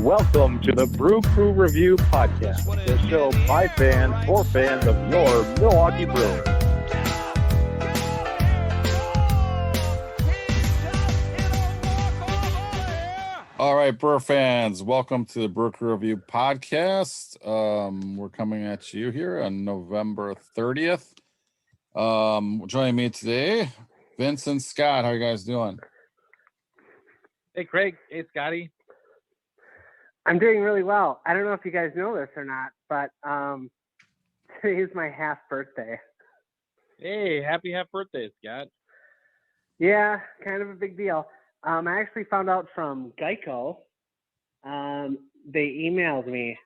Welcome to the Brew Crew Review Podcast, the show by fans for fans of your Milwaukee Brewers. All right, Brewer fans, welcome to the Brew Crew Review Podcast. We're coming at you here on November 30th. Joining me today, Vince and Scott. How are you guys doing? Hey, Craig. Hey, Scotty. I'm doing really well. I don't know if you guys know this or not, but today is my half birthday. Hey, happy half birthday, Scott. Yeah, kind of a big deal. I actually found out from Geico. They emailed me.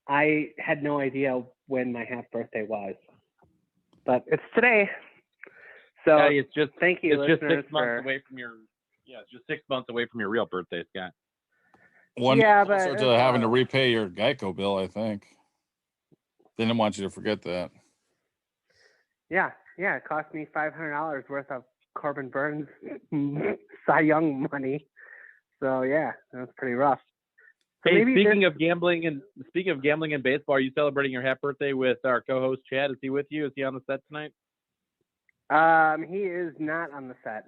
I had no idea when my half birthday was, but it's today. So it's just thank you. It's just listeners, 6 months away from your. Yeah, it's just 6 months away from your real birthday, Scott. One Yeah, closer but to having to repay your Geico bill, I think. Didn't want you to forget that. Yeah, it cost me $500 worth of Corbin Burns Cy Young money. So yeah, that's pretty rough. So Hey, speaking of gambling and baseball, are you celebrating your half birthday with our co-host Chad? Is he with you? Is he on the set tonight? He is not on the set.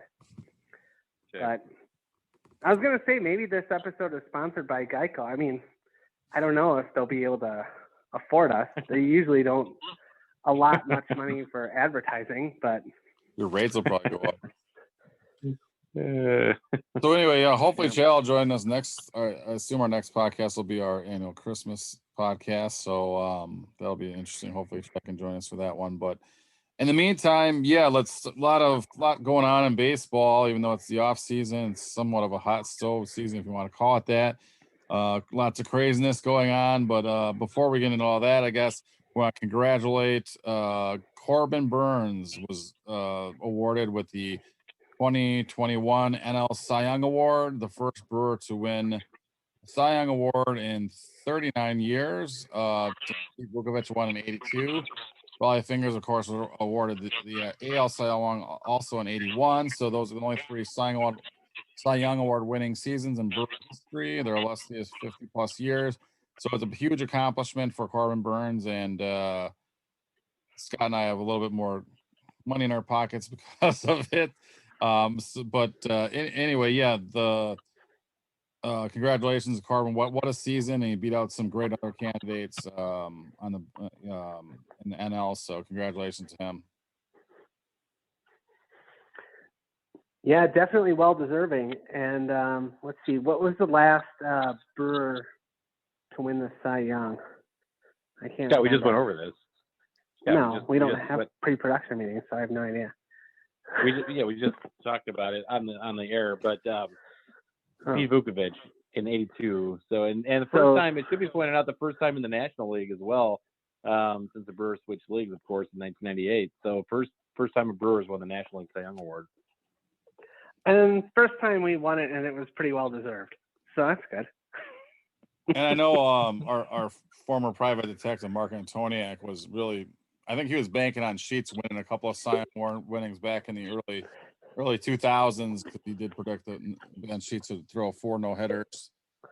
Okay. But I was gonna say maybe this episode is sponsored by Geico. I mean, I don't know if they'll be able to afford us. They usually don't allot much money for advertising, but Your rates will probably go up. So anyway, hopefully Chad will join us next. I assume our next podcast will be our annual Christmas podcast. So that'll be interesting. Hopefully Chad can join us for that one. But in the meantime, a lot going on in baseball, even though it's the off season. It's somewhat of a hot stove season, if you want to call it that. Lots of craziness going on. But before we get into all that, I guess we want to congratulate Corbin Burns was awarded with the 2021 NL Cy Young Award, the first Brewer to win the Cy Young Award in 39 years. Vukovic won in 82. Raleigh Fingers, of course, were awarded the AL Cy Young also in 81. So those are the only three Cy Young Award winning seasons in Brewer history. They're illustrious 50-plus years. So it's a huge accomplishment for Corbin Burns. And Scott and I have a little bit more money in our pockets because of it. Anyway, the congratulations to Corbin. What a season, and he beat out some great other candidates in the NL. So congratulations to him. yeah, definitely well deserving. And let's see, what was the last Brewer to win the Cy Young? I can't. Yeah, we just went over this. Yeah, we don't have pre-production meetings, so I have no idea. We just talked about it on the air, but Pete Vukovic in 82. So and the first time, it should be pointed out, the first time in the National League as well, since the Brewers switched leagues, of course, in 1998. So first time a Brewers won the National League Cy Young Award. And first time we won it, and it was pretty well deserved. So that's good. And I know our former private detective Mark Antoniak was really. I think he was banking on Sheets winning a couple of Cy Young Award winnings back in the early 2000s, because he did predict that Ben Sheets would throw 4 no-hitters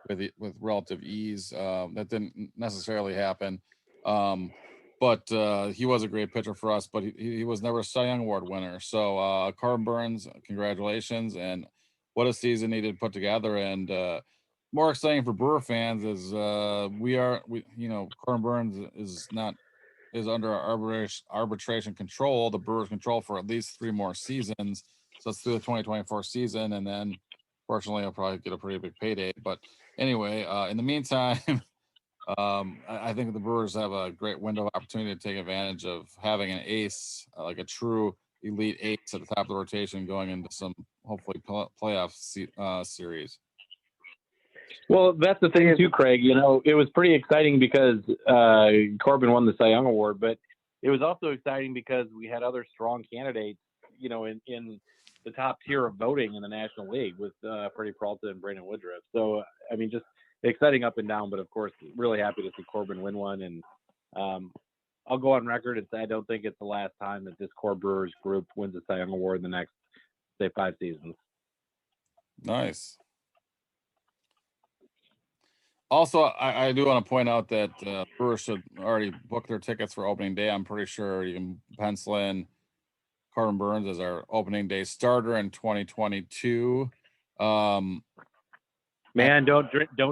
with relative ease. That didn't necessarily happen, but he was a great pitcher for us. But he was never a Cy Young Award winner. So Corbin Burns, congratulations, and what a season he did put together. And more exciting for Brewer fans is Corbin Burns is under our arbitration control, the Brewers control, for at least 3 more seasons. So it's through the 2024 season. And then fortunately I'll probably get a pretty big payday. But anyway, in the meantime, I think the Brewers have a great window of opportunity to take advantage of having an ace, like a true elite ace at the top of the rotation going into some hopefully playoff series. Well, that's the thing too, Craig. It was pretty exciting because Corbin won the Cy Young Award, but it was also exciting because we had other strong candidates, in the top tier of voting in the National League with Freddie Peralta and Brandon Woodruff. So, I mean, just exciting up and down, but of course, really happy to see Corbin win one. And I'll go on record and say I don't think it's the last time that this core Brewers group wins the Cy Young Award in the next, say, 5 seasons. Nice. Also, I do want to point out that Brewers should already book their tickets for opening day. I'm pretty sure you can pencil in Corbin Burns as our opening day starter in 2022. Man, don't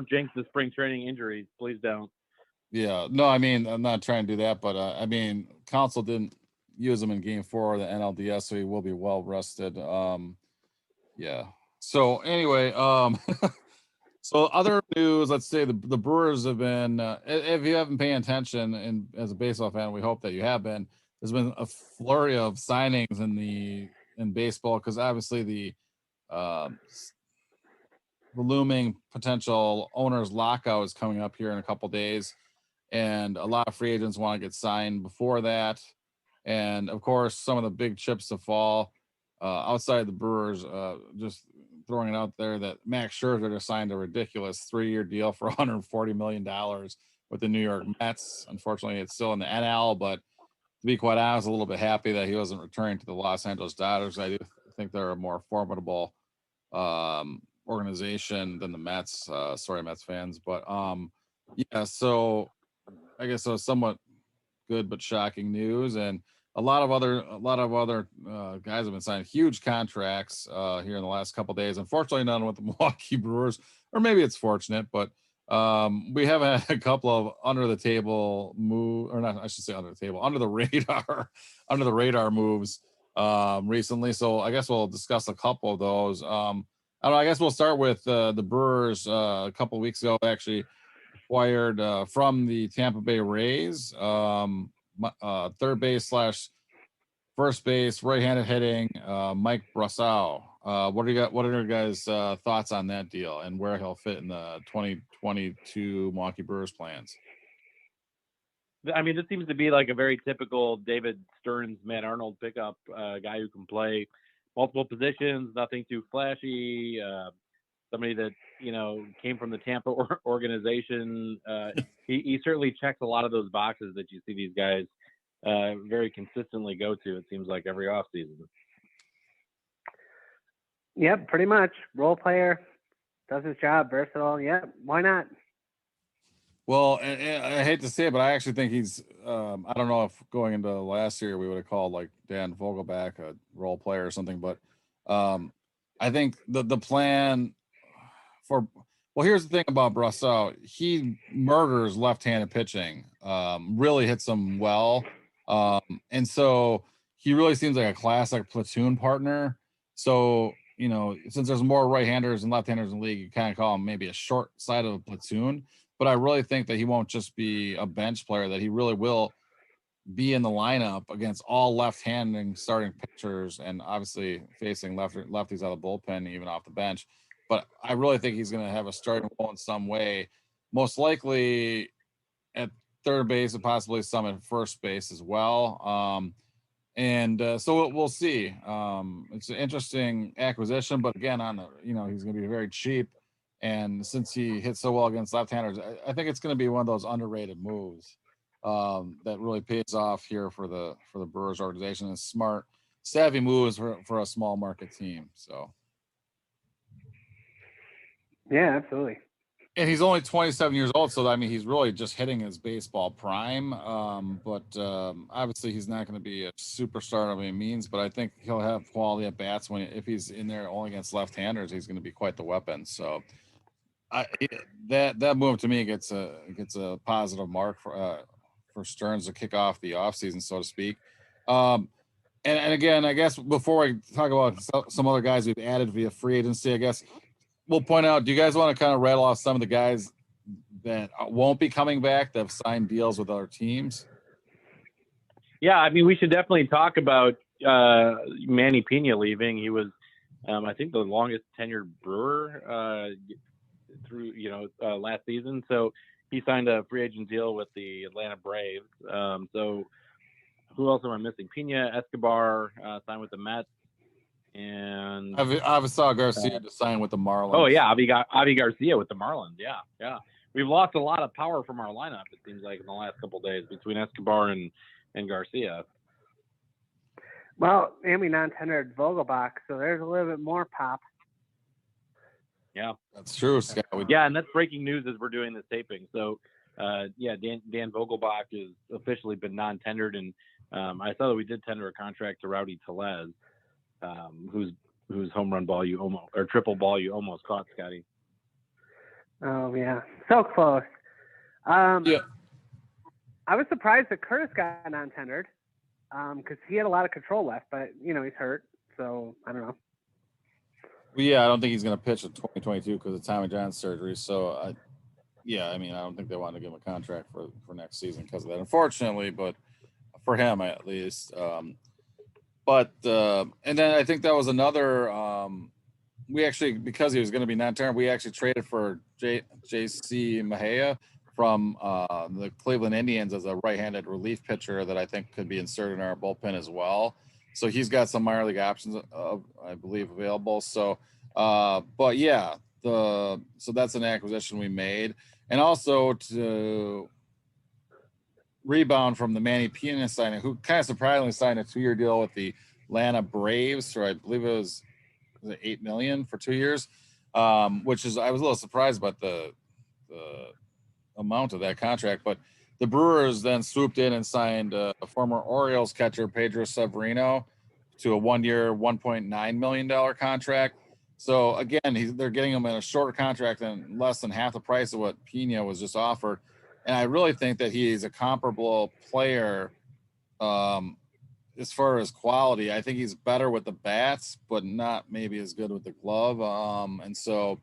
jinx the spring training injuries. Please don't. Yeah, no, I mean, I'm not trying to do that, but I mean, Council didn't use him in Game 4 of the NLDS, so he will be well rested. Yeah. So anyway, so other news, let's say the Brewers have been, if you haven't paying attention, and as a baseball fan, we hope that you have been. There's been a flurry of signings in baseball because obviously the looming potential owners lockout is coming up here in a couple days, and a lot of free agents want to get signed before that. And of course, some of the big chips to fall outside the Brewers. Just throwing it out there that Max Scherzer just signed a ridiculous 3-year deal for $140 million with the New York Mets. Unfortunately, it's still in the NL, but to be quite honest, a little bit happy that he wasn't returning to the Los Angeles Dodgers. I do think they're a more formidable organization than the Mets. Sorry, Mets fans, but yeah. So I guess it was somewhat good but shocking news, and a lot of other guys have been signing huge contracts here in the last couple of days. Unfortunately, none with the Milwaukee Brewers, or maybe it's fortunate, but we have had a couple of under the table move, or not, I should say under the table, under the radar moves recently. So I guess we'll discuss a couple of those. I don't know. I guess we'll start with the Brewers. A couple of weeks ago, actually acquired from the Tampa Bay Rays, third base slash first base, right-handed hitting, Mike Brosseau. What are your guys' thoughts on that deal and where he'll fit in the 2022 Milwaukee Brewers plans? I mean, this seems to be like a very typical David Stearns, Matt Arnold pickup, guy who can play multiple positions, nothing too flashy. Somebody that came from the Tampa organization. He certainly checks a lot of those boxes that you see these guys very consistently go to. It seems like every offseason. Yep, pretty much. Role player, does his job, versatile. Yep, why not? Well, I hate to say it, but I actually think he's. I don't know if going into last year we would have called like Dan Vogelback a role player or something, but I think the plan for. Well, here's the thing about Brosseau. He murders left-handed pitching. Really hits them well, and so he really seems like a classic platoon partner. So since there's more right-handers and left-handers in the league, you kind of call him maybe a short side of a platoon. But I really think that he won't just be a bench player, that he really will be in the lineup against all left-handing starting pitchers and obviously facing lefties out of the bullpen, even off the bench. But I really think he's going to have a starting role in some way, most likely at third base and possibly some at first base as well. So we'll see. It's an interesting acquisition, but again, he's going to be very cheap. And since he hit so well against left-handers, I think it's going to be one of those underrated moves that really pays off here for the Brewers organization. And smart, savvy moves for a small market team. So, yeah, absolutely. And he's only 27 years old, so I mean, he's really just hitting his baseball prime. But obviously, he's not going to be a superstar of any means. But I think he'll have quality at bats if he's in there only against left-handers. He's going to be quite the weapon. So, that move to me gets a positive mark for Stearns to kick off the offseason, so to speak. And again, I guess before I talk about some other guys we've added via free agency, I guess we'll point out, do you guys want to kind of rattle off some of the guys that won't be coming back that have signed deals with other teams? Yeah, I mean, we should definitely talk about Manny Pena leaving. He was, I think, the longest tenured Brewer through last season. So he signed a free agent deal with the Atlanta Braves. So who else am I missing? Pena, Escobar signed with the Mets. And I saw Garcia to sign with the Marlins. Oh yeah, Avi Garcia with the Marlins. Yeah. We've lost a lot of power from our lineup, it seems like, in the last couple of days between Escobar and Garcia. Well, and we non-tendered Vogelbach, so there's a little bit more pop. Yeah, That's true, Scott. Yeah, and that's breaking news as we're doing this taping. So, Dan Vogelbach has officially been non-tendered, and I saw that we did tender a contract to Rowdy Tellez, whose home run ball you almost, or triple ball you almost caught, Scotty. Oh yeah, so close. Yeah. I was surprised that Curtis got non-tendered because he had a lot of control left, but he's hurt, so I don't know. Well, yeah, I don't think he's going to pitch in 2022 because of Tommy John surgery. So, I don't think they want to give him a contract for next season because of that, unfortunately. But for him, at least. And then I think that was another. We actually, because he was going to be non-tendered, we actually traded for J.C. Mejia from the Cleveland Indians as a right-handed relief pitcher that I think could be inserted in our bullpen as well. So he's got some minor league options, I believe, available. So, but yeah, so that's an acquisition we made, and also to rebound from the Manny Pena signing, who kind of surprisingly signed a 2-year deal with the Atlanta Braves for, I believe it was $8 million for 2 years, which is, I was a little surprised about the amount of that contract. But the Brewers then swooped in and signed a former Orioles catcher Pedro Severino to a 1-year, $1.9 million contract. So again, they're getting him in a shorter contract and less than half the price of what Pena was just offered. And I really think that he's a comparable player as far as quality. I think he's better with the bats, but not maybe as good with the glove. And so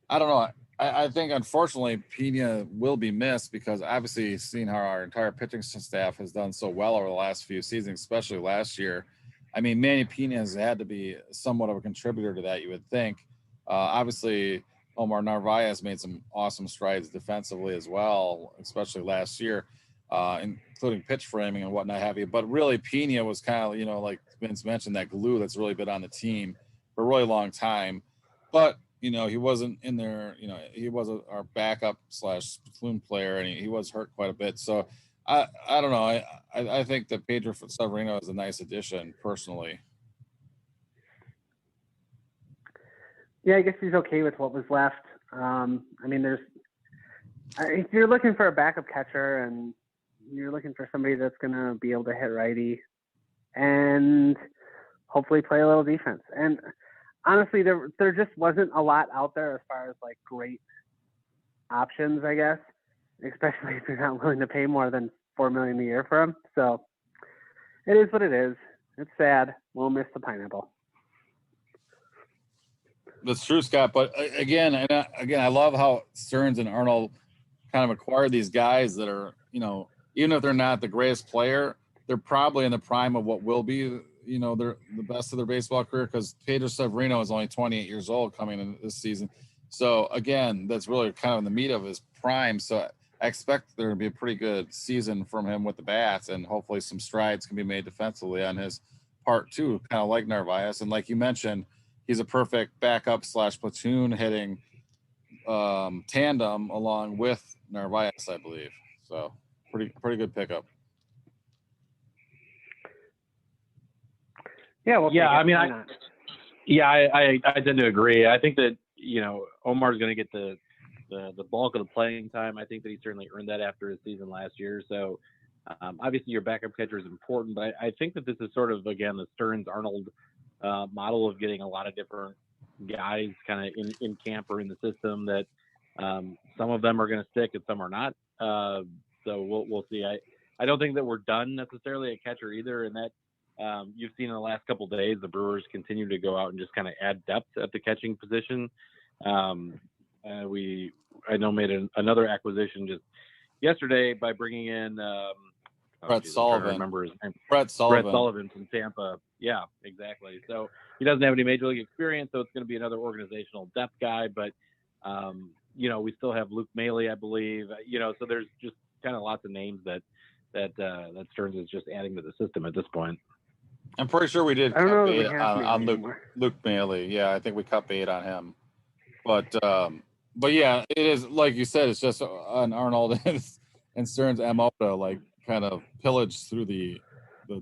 I don't know. I think, unfortunately, Pena will be missed because obviously seeing how our entire pitching staff has done so well over the last few seasons, especially last year. I mean, Manny Pena has had to be somewhat of a contributor to that, you would think. Obviously, Omar Narvaez made some awesome strides defensively as well, especially last year, including pitch framing and whatnot have you. But really, Pena was kind of, like Vince mentioned, that glue that's really been on the team for a really long time. But he wasn't in there. He was our backup / platoon player, and he was hurt quite a bit. So I don't know. I think that Pedro Severino is a nice addition, personally. Yeah, I guess he's okay with what was left. I mean, if you're looking for a backup catcher and you're looking for somebody that's going to be able to hit righty and hopefully play a little defense. And honestly, there just wasn't a lot out there as far as like great options, I guess, especially if you're not willing to pay more than $4 million a year for him. So it is what it is. It's sad. We'll miss the pineapple. That's true, Scott. But again, I love how Stearns and Arnold kind of acquired these guys that are, even if they're not the greatest player, they're probably in the prime of what will be, they're the best of their baseball career, because Pedro Severino is only 28 years old coming in this season. So again, that's really kind of in the meat of his prime. So I expect there to be a pretty good season from him with the bats, and hopefully some strides can be made defensively on his part too, kind of like Narvaez. And like you mentioned, he's a perfect backup / platoon hitting tandem along with Narvaez, I believe. So pretty good pickup. Yeah, well, yeah. I mean, I tend to agree. I think that Omar's going to get the bulk of the playing time. I think that he certainly earned that after his season last year. So obviously your backup catcher is important, but I think that this is sort of, again, the Stearns Arnold model of getting a lot of different guys kind of in camp or in the system that some of them are going to stick and some are not. So we'll see. I don't think that we're done necessarily at catcher either. And that you've seen in the last couple of days, the Brewers continue to go out and just kind of add depth at the catching position. I know made another acquisition just yesterday by bringing in Brett Sullivan. Remember his name? Brett Sullivan from Tampa. Yeah, exactly. So he doesn't have any major league experience, so it's going to be another organizational depth guy. But we still have Luke Maley, I believe. So there's just kind of lots of names that Stearns is just adding to the system at this point. I'm pretty sure we did cut bait on Luke Maley. Yeah, I think we cut bait on him. But yeah, it is like you said. It's just an Arnold and Stearns MO to like kind of pillage through the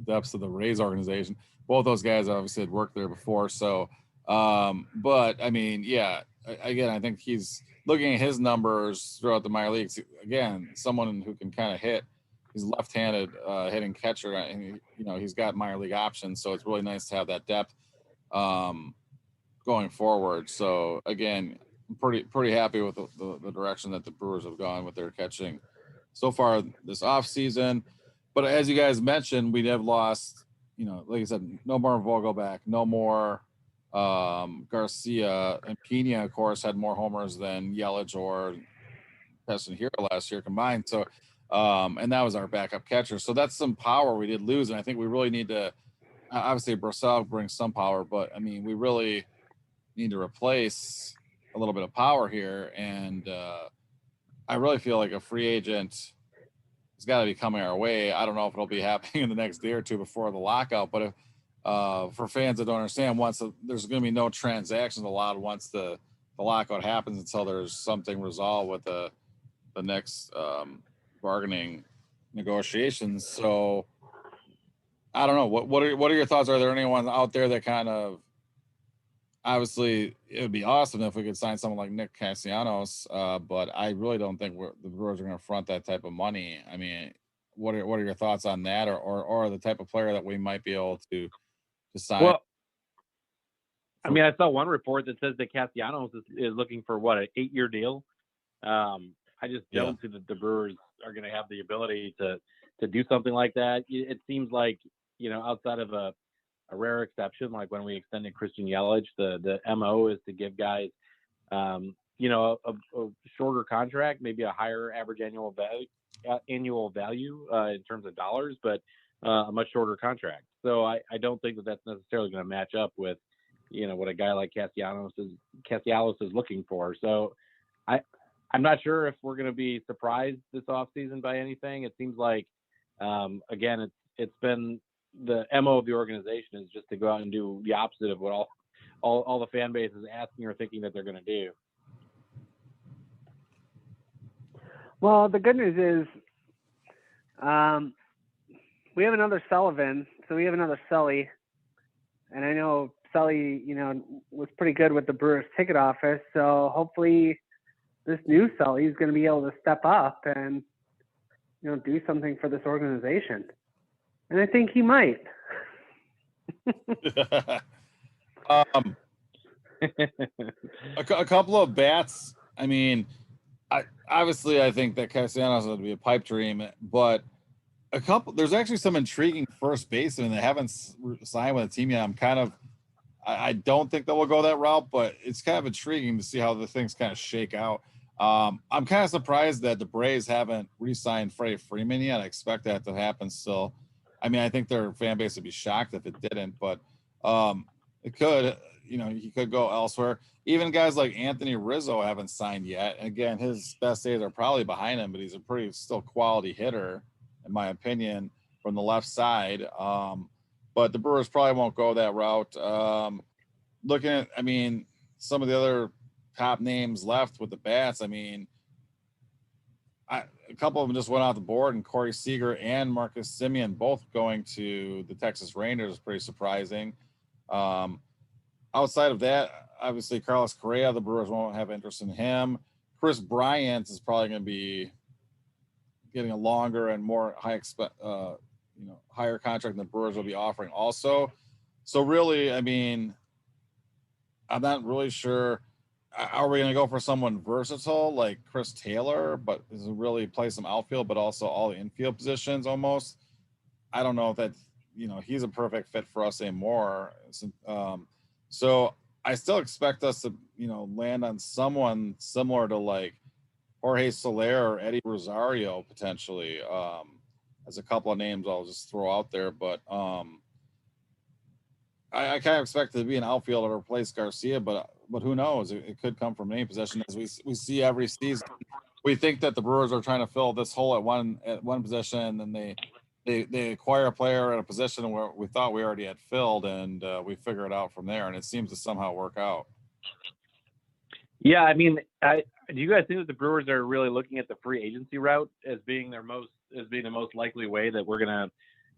depths of the Rays organization. Both those guys obviously had worked there before. So, but I mean, yeah, again, I think he's looking at his numbers throughout the minor leagues. Again, someone who can kind of hit. He's left-handed hitting catcher, and he's got minor league options. So it's really nice to have that depth going forward. So again, I'm pretty happy with the direction that the Brewers have gone with their catching so far this offseason. But as you guys mentioned, we have lost, like I said, no more Vogelback, no more Garcia, and Pena, of course, had more homers than Yelich or Peston Hero last year combined. So, and that was our backup catcher. So that's some power we did lose. And I think we really need to, obviously Brosseau brings some power, but I mean, we really need to replace a little bit of power here. And I really feel like a free agent has got to be coming our way. I don't know if it'll be happening in the next day or two before the lockout, but if, for fans that don't understand, there's going to be no transactions allowed once the lockout happens until there's something resolved with the next bargaining negotiations. So I don't know. What are your thoughts? Are there anyone out there that kind of, obviously it would be awesome if we could sign someone like Nick Castellanos, but I really don't think the Brewers are going to front that type of money. I mean, what are your thoughts on that, or the type of player that we might be able to sign? Well, I mean, I saw one report that says that Castellanos is looking for an 8-year deal. I just don't see that the Brewers are going to have the ability to do something like that. It seems like, outside of a rare exception, like when we extended Christian Yelich, the MO is to give guys, a shorter contract, maybe a higher average annual value in terms of dollars, but a much shorter contract. So I don't think that that's necessarily going to match up with, what a guy like Castellanos is looking for. So I'm not sure if we're going to be surprised this offseason by anything. It seems like, again, it's been the MO of the organization is just to go out and do the opposite of what all the fan base is asking or thinking that they're going to do. Well, the good news is we have another Sullivan, so we have another Sully. And I know Sully, was pretty good with the Brewers ticket office. So hopefully this new Sully is going to be able to step up and, do something for this organization. And I think he might. A couple of bats. I mean, I think that Castellanos would be a pipe dream, but there's actually some intriguing first basemen that haven't signed with a team yet. I don't think that we'll go that route, but it's kind of intriguing to see how the things kind of shake out. I'm kind of surprised that the Braves haven't re-signed Freddie Freeman yet. I expect that to happen still. I mean, I think their fan base would be shocked if it didn't, but it could. He could go elsewhere. Even guys like Anthony Rizzo haven't signed yet. Again, his best days are probably behind him, but he's a pretty still quality hitter, in my opinion, from the left side. But the Brewers probably won't go that route. Looking at, some of the other top names left with the bats, a couple of them just went off the board, and Corey Seager and Marcus Semien both going to the Texas Rangers is pretty surprising. Outside of that, obviously Carlos Correa, the Brewers won't have interest in him. Chris Bryant is probably going to be getting a longer and more higher contract than the Brewers will be offering also. So really, I'm not really sure. Are we going to go for someone versatile like Chris Taylor, but does it really play some outfield, but also all the infield positions almost? I don't know if that's, he's a perfect fit for us anymore. So I still expect us to, land on someone similar to like Jorge Soler or Eddie Rosario potentially, as a couple of names I'll just throw out there. But I kind of expect it to be an outfielder to replace Garcia, but who knows? It could come from any position, as we see every season. We think that the Brewers are trying to fill this hole at one position, and they acquire a player at a position where we thought we already had filled, and we figure it out from there, and it seems to somehow work out. Yeah, do you guys think that the Brewers are really looking at the free agency route as being the most likely way that we're going to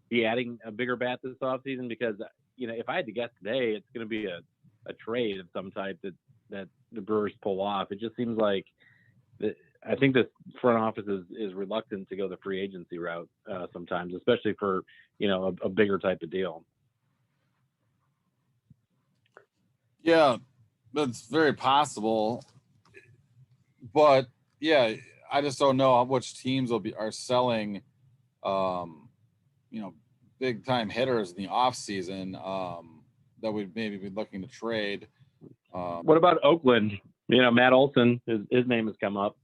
be adding a bigger bat this offseason? Because if I had to guess today, it's going to be a trade of some type that that the Brewers pull off. It just seems like I think this front office is reluctant to go the free agency route sometimes, especially for a bigger type of deal. Yeah, that's very possible. But yeah, I just don't know which teams are selling, big time hitters in the off season that we'd maybe be looking to trade. What about Oakland? Matt Olson, his name has come up.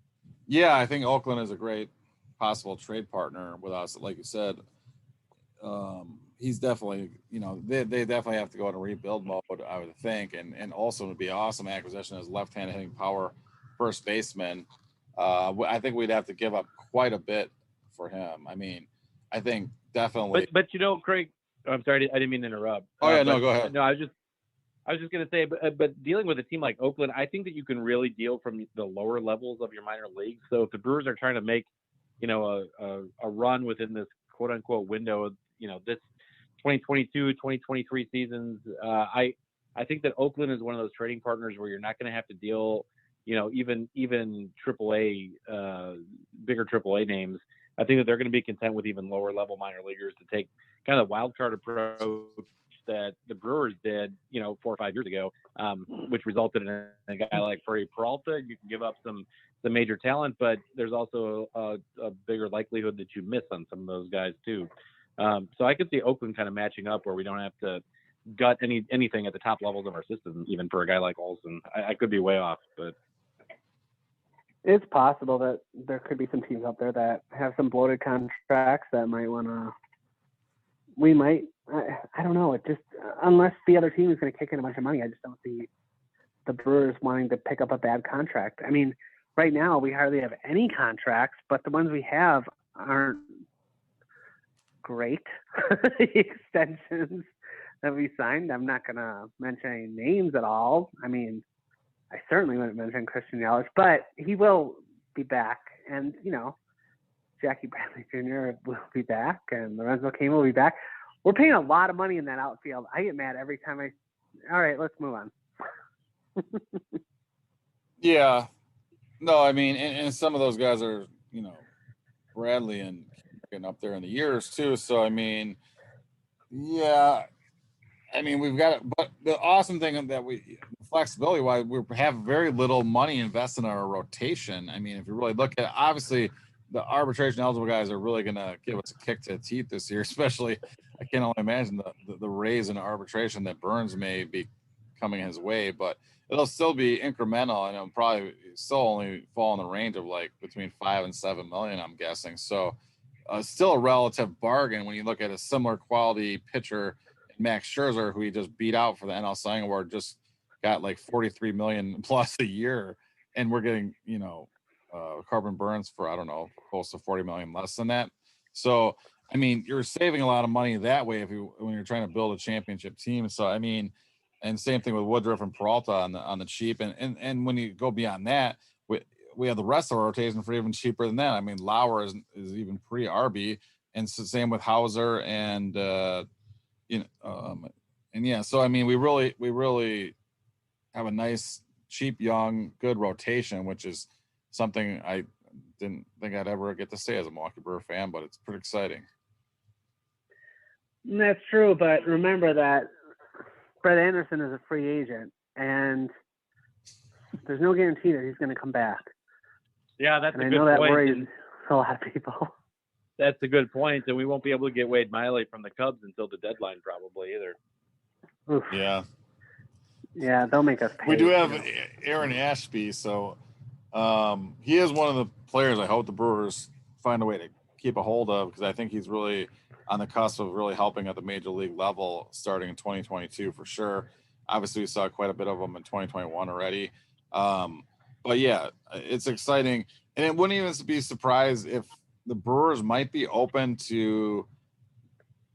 Yeah, I think Oakland is a great possible trade partner with us. Like you said, he's definitely, they definitely have to go in a rebuild mode, I would think, and also would be an awesome acquisition as left-handed hitting power first baseman. I think we'd have to give up quite a bit for him. I mean, I think definitely. But Craig, I'm sorry, I didn't mean to interrupt. Oh yeah, no, go ahead. No, I was just going to say, but dealing with a team like Oakland, I think that you can really deal from the lower levels of your minor leagues. So if the Brewers are trying to make, a run within this quote unquote window, this 2022, 2023 seasons, I think that Oakland is one of those trading partners where you're not going to have to deal, even AAA, bigger AAA names. I think that they're going to be content with even lower level minor leaguers to take kind of the wild card approach that the Brewers did, 4 or 5 years ago, which resulted in a guy like Freddie Peralta. You can give up some major talent, but there's also a bigger likelihood that you miss on some of those guys too. So I could see Oakland kind of matching up where we don't have to gut anything at the top levels of our system, even for a guy like Olson. I could be way off, but it's possible that there could be some teams out there that have some bloated contracts that might want to. We might. I don't know. It just unless the other team is going to kick in a bunch of money, I just don't see the Brewers wanting to pick up a bad contract. I mean, right now we hardly have any contracts, but the ones we have aren't great. The extensions that we signed, I'm not going to mention any names at all. I mean, I certainly wouldn't mention Christian Yelich, but he will be back, and Jackie Bradley Jr. will be back, and Lorenzo Cain will be back. We're paying a lot of money in that outfield. I get mad every time all right, let's move on. Yeah. No, I mean, and some of those guys are, Bradley and getting up there in the years too. So, I mean, yeah, I mean, we've got it. But the awesome thing that flexibility wise, we have very little money invested in our rotation. I mean, if you really look at it, obviously the arbitration eligible guys are really going to give us a kick to the teeth this year, especially I can only imagine the raise in arbitration that Burns may be coming his way, but it'll still be incremental and it'll probably still only fall in the range of like between 5 and 7 million, I'm guessing. So still a relative bargain when you look at a similar quality pitcher, Max Scherzer, who he just beat out for the NL Cy Young Award, just got like 43 million plus a year, and we're getting Corbin Burns for I don't know close to 40 million less than that. So I mean, you're saving a lot of money that way when you're trying to build a championship team. So I mean, and same thing with Woodruff and Peralta on the cheap, and when you go beyond that, we have the rest of our rotation for even cheaper than that. I mean, Lauer is even pre-RB, and so same with Hauser and and yeah. So I mean, we really have a nice, cheap, young, good rotation, which is something I didn't think I'd ever get to say as a Milwaukee Brewer fan, but it's pretty exciting. That's true, but remember that Brett Anderson is a free agent, and there's no guarantee that he's going to come back. Yeah, that's and a I good know that point. worries a lot of people. That's a good point, and we won't be able to get Wade Miley from the Cubs until the deadline probably either. Oof. Yeah, they'll make us pay. We do have Aaron Ashby, so he is one of the players I hope the Brewers find a way to keep a hold of, because I think he's really on the cusp of really helping at the major league level starting in 2022 for sure. Obviously, we saw quite a bit of them in 2021 already. But yeah, it's exciting. And it wouldn't even be surprised if the Brewers might be open to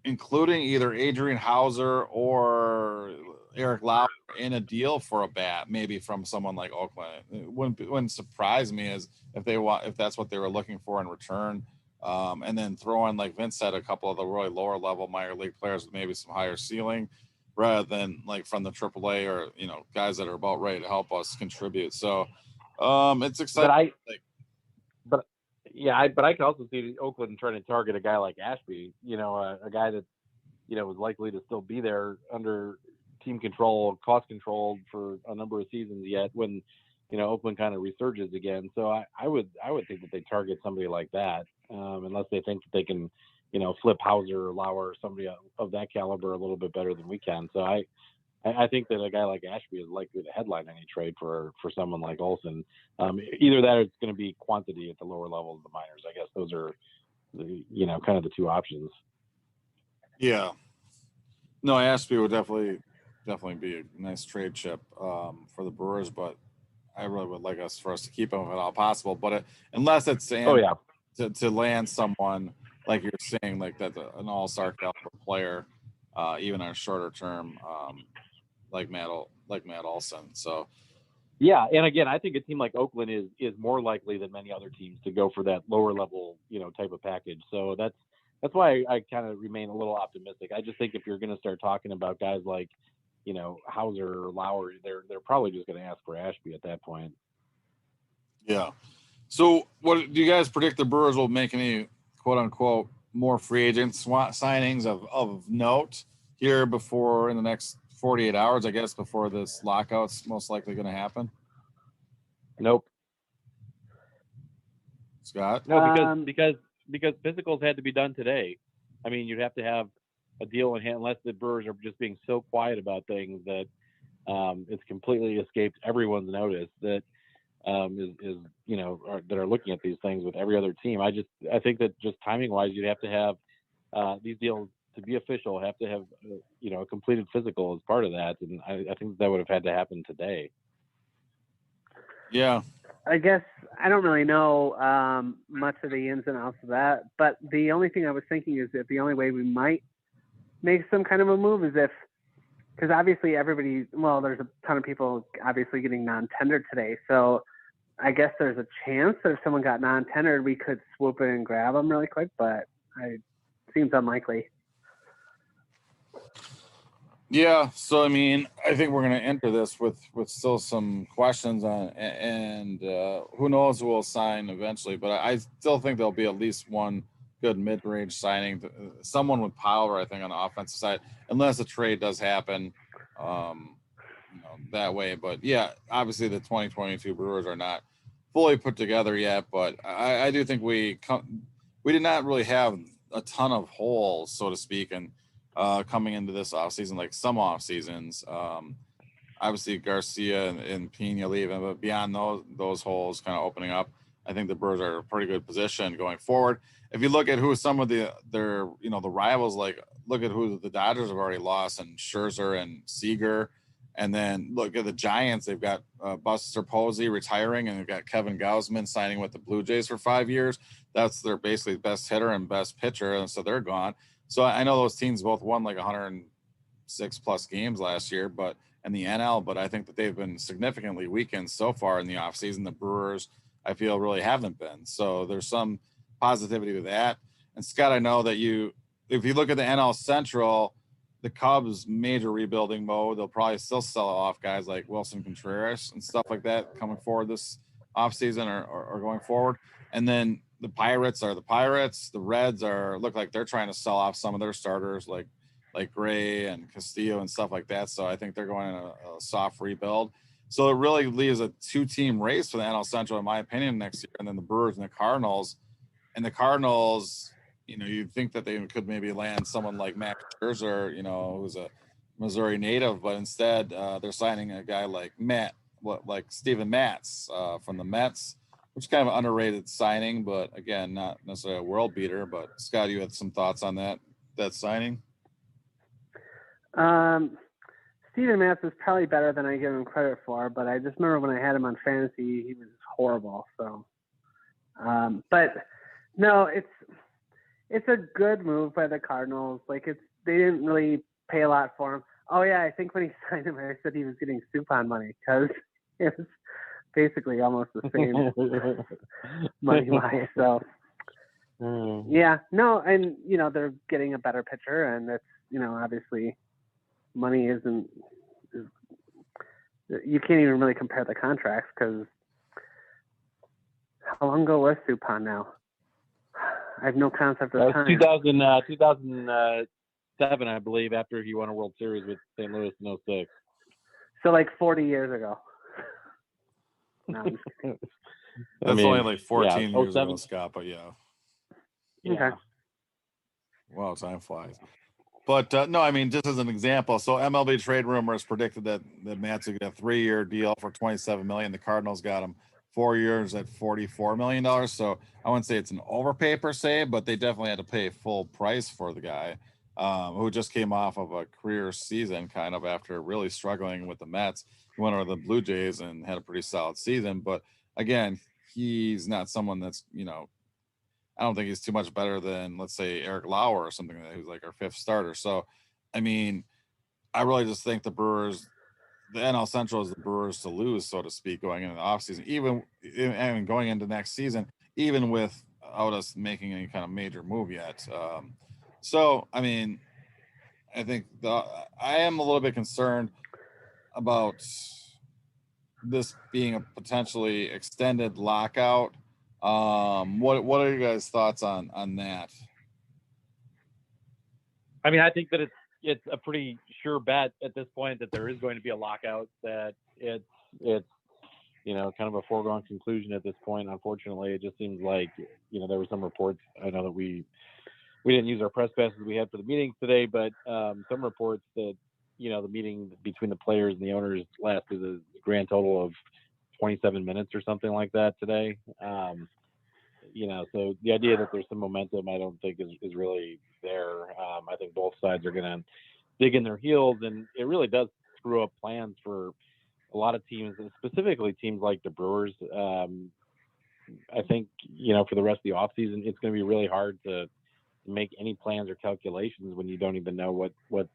including either Adrian Hauser or Eric Lauer in a deal for a bat, maybe from someone like Oakland. It wouldn't surprise me if that's what they were looking for in return. And then throw in, like Vince said, a couple of the really lower level minor league players with maybe some higher ceiling. rather than like from the AAA or guys that are about ready to help us contribute. So it's exciting. But I can also see Oakland trying to target a guy like Ashby, a guy that was likely to still be there under team control, cost control for a number of seasons yet when Oakland kind of resurges again. So I would think that they target somebody like that, unless they think that they can flip Hauser or Lauer or somebody of that caliber a little bit better than we can. So I think that a guy like Ashby is likely to headline any trade for someone like Olsen. Either that or it's going to be quantity at the lower level of the minors. I guess those are the kind of the two options. Yeah. No, Ashby would definitely be a nice trade chip for the Brewers, but I really would like for us to keep him if at all possible. But unless it's to land someone like you're saying, like that, an all-star caliber player, even on a shorter term, like Matt Olson. So. Yeah, and again, I think a team like Oakland is more likely than many other teams to go for that lower level, type of package. So that's why I kind of remain a little optimistic. I just think if you're going to start talking about guys like, Hauser or Lauer, they're probably just going to ask for Ashby at that point. Yeah. So, what do you guys predict the Brewers will make any quote unquote more free agent signings of note here before in the next 48 hours, I guess, before this lockout's most likely going to happen? Nope. Scott? No, because physicals had to be done today. I mean, you'd have to have a deal in hand, unless the Brewers are just being so quiet about things that it's completely escaped everyone's notice that that are looking at these things with every other team. I think that just timing wise, you'd have to have these deals to be official, have to have a completed physical as part of that, and I think that would have had to happen today. Yeah. I guess I don't really know much of the ins and outs of that, but the only thing I was thinking is that the only way we might make some kind of a move is because obviously there's a ton of people obviously getting non-tendered today. So I guess there's a chance that if someone got non-tendered, we could swoop in and grab them really quick, but it seems unlikely. Yeah, so I mean, I think we're going to enter this with still some questions on, and who knows who will sign eventually. But I still think there'll be at least one good mid-range signing, someone with power, I think, on the offensive side, unless a trade does happen, that way. But yeah, obviously the 2022 Brewers are not fully put together yet. But I do think we did not really have a ton of holes, so to speak, and coming into this offseason, like some off seasons. Obviously Garcia and Pena leaving, but beyond those holes kind of opening up, I think the Brewers are in a pretty good position going forward. If you look at who some of their the rivals, like look at who the Dodgers have already lost, and Scherzer and Seager, and then look at the Giants. They've got Buster Posey retiring, and they've got Kevin Gausman signing with the Blue Jays for 5 years. That's their basically best hitter and best pitcher, and so they're gone. So I know those teams both won like 106 plus games last year, but in the NL, but I think that they've been significantly weakened so far in the offseason. The Brewers, I feel, really haven't been. So there's some positivity to that. And Scott, I know that if you look at the NL Central, the Cubs major rebuilding mode, they'll probably still sell off guys like Wilson Contreras and stuff like that coming forward this offseason or going forward. And then the Pirates are the Pirates. The Reds look like they're trying to sell off some of their starters like Gray and Castillo and stuff like that. So I think they're going in a soft rebuild. So it really leaves a 2-team race for the NL Central, in my opinion, next year. And then the Brewers and the Cardinals. And the Cardinals, you'd think that they could maybe land someone like Max Scherzer, who's a Missouri native, but instead they're signing a guy like Steven Matz from the Mets, which is kind of an underrated signing, but again, not necessarily a world beater. But Scott, you had some thoughts on that signing? Steven Matz is probably better than I give him credit for, but I just remember when I had him on fantasy, he was horrible. So, but no, it's a good move by the Cardinals. Like they didn't really pay a lot for him. Oh yeah, I think when he signed him, I said he was getting Soupon money because it was basically almost the same money wise. So yeah, no, and they're getting a better pitcher, and it's obviously money isn't. You can't even really compare the contracts because how long ago was Suppan now? I have no concept of time. 2007, I believe, after he won a World Series with St. Louis in 06. So like 40 years ago. No, I'm just kidding. That's only like 14 years 07. ago, Scott, but yeah. Okay. Wow, time flies. But no, I mean, just as an example, so MLB Trade Rumors predicted that Matz would get a 3-year deal for $27 million. The Cardinals got him 4 years at $44 million. So I wouldn't say it's an overpay per se, but they definitely had to pay full price for the guy who just came off of a career season kind of after really struggling with the Mets. He went over to the Blue Jays and had a pretty solid season. But again, he's not someone that's, I don't think he's too much better than, let's say, Eric Lauer or something who's like our 5th starter. So, I mean, I really just think the Brewers, the NL Central is the Brewers to lose, so to speak, going into the offseason, even going into next season, even without us making any kind of major move yet. So, I mean, I think I am a little bit concerned about this being a potentially extended lockout. What are you guys' thoughts on that? I mean, I think that it's a pretty sure bet at this point that there is going to be a lockout, that it's kind of a foregone conclusion at this point. Unfortunately, it just seems like, there were some reports. I know that we didn't use our press passes we had for the meetings today, but some reports that, the meeting between the players and the owners lasted a grand total of 27 minutes or something like that today. So the idea that there's some momentum, I don't think is really there. I think both sides are going to dig in their heels, and it really does screw up plans for a lot of teams, and specifically teams like the Brewers. I think, for the rest of the offseason, it's going to be really hard to make any plans or calculations when you don't even know what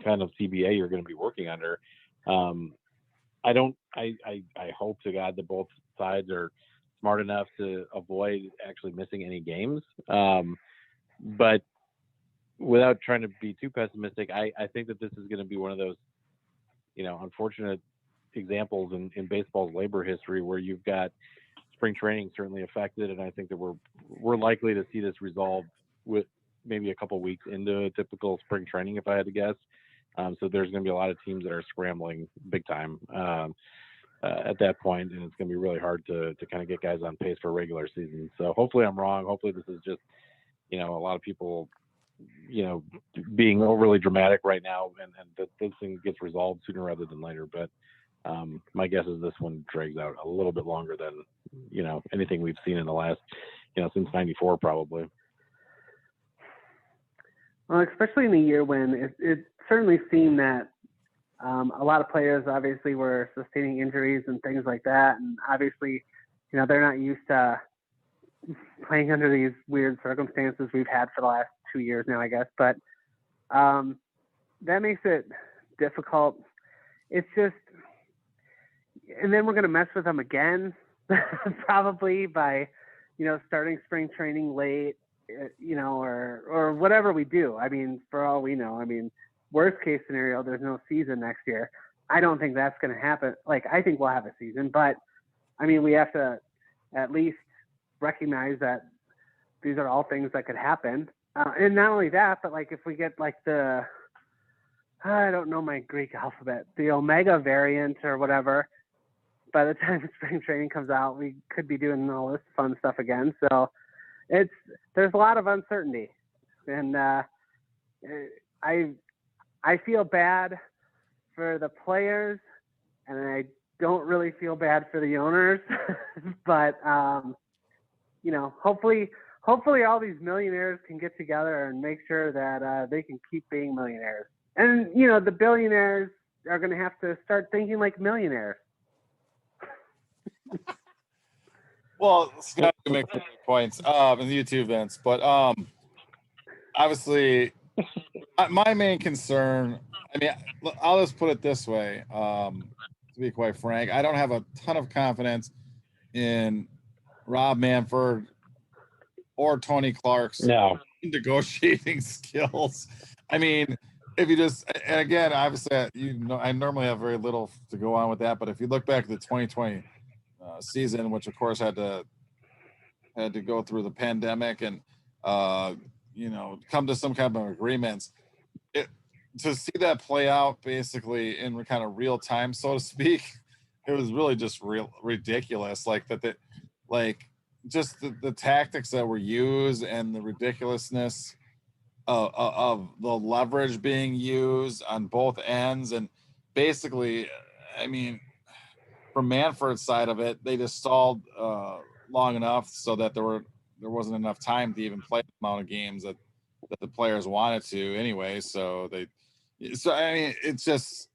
kind of CBA you're going to be working under. I hope to God that both sides are smart enough to avoid actually missing any games. But without trying to be too pessimistic, I think that this is going to be one of those, unfortunate examples in baseball's labor history where you've got spring training certainly affected. And I think that we're likely to see this resolved with maybe a couple of weeks into a typical spring training, if I had to guess. So there's going to be a lot of teams that are scrambling big time at that point, and it's going to be really hard to kind of get guys on pace for a regular season. So hopefully I'm wrong. Hopefully this is just, a lot of people, being overly dramatic right now, and that this thing gets resolved sooner rather than later. But my guess is this one drags out a little bit longer than, anything we've seen in the last, since '94 probably. Well, especially in a year when it certainly seemed that a lot of players obviously were sustaining injuries and things like that. And obviously, they're not used to playing under these weird circumstances we've had for the last 2 years now, I guess. But that makes it difficult. It's just, and then we're going to mess with them again, probably by, starting spring training late, or whatever we do. I mean, for all we know, worst case scenario, there's no season next year. I don't think that's going to happen. Like, I think we'll have a season, but we have to at least recognize that these are all things that could happen. And not only that, but like, if we get like I don't know my Greek alphabet, the Omega variant or whatever, by the time spring training comes out, we could be doing all this fun stuff again. So there's a lot of uncertainty, and I feel bad for the players, and I don't really feel bad for the owners, but hopefully all these millionaires can get together and make sure that they can keep being millionaires. And the billionaires are going to have to start thinking like millionaires. Well, Scott, you make some good points in the YouTube events, but obviously, my main concern. I'll just put it this way. To be quite frank, I don't have a ton of confidence in Rob Manfred or Tony Clark's negotiating skills. if you just, and again, obviously, I normally have very little to go on with that, but if you look back at the 2020 season, which of course had to go through the pandemic and come to some kind of agreements, to see that play out basically in kind of real time, so to speak, it was really just ridiculous. Like just the tactics that were used and the ridiculousness of the leverage being used on both ends. And basically, I mean, from Manfred's side of it, they just stalled long enough so that there wasn't enough time to even play the amount of games that the players wanted to anyway. So I mean, it's just,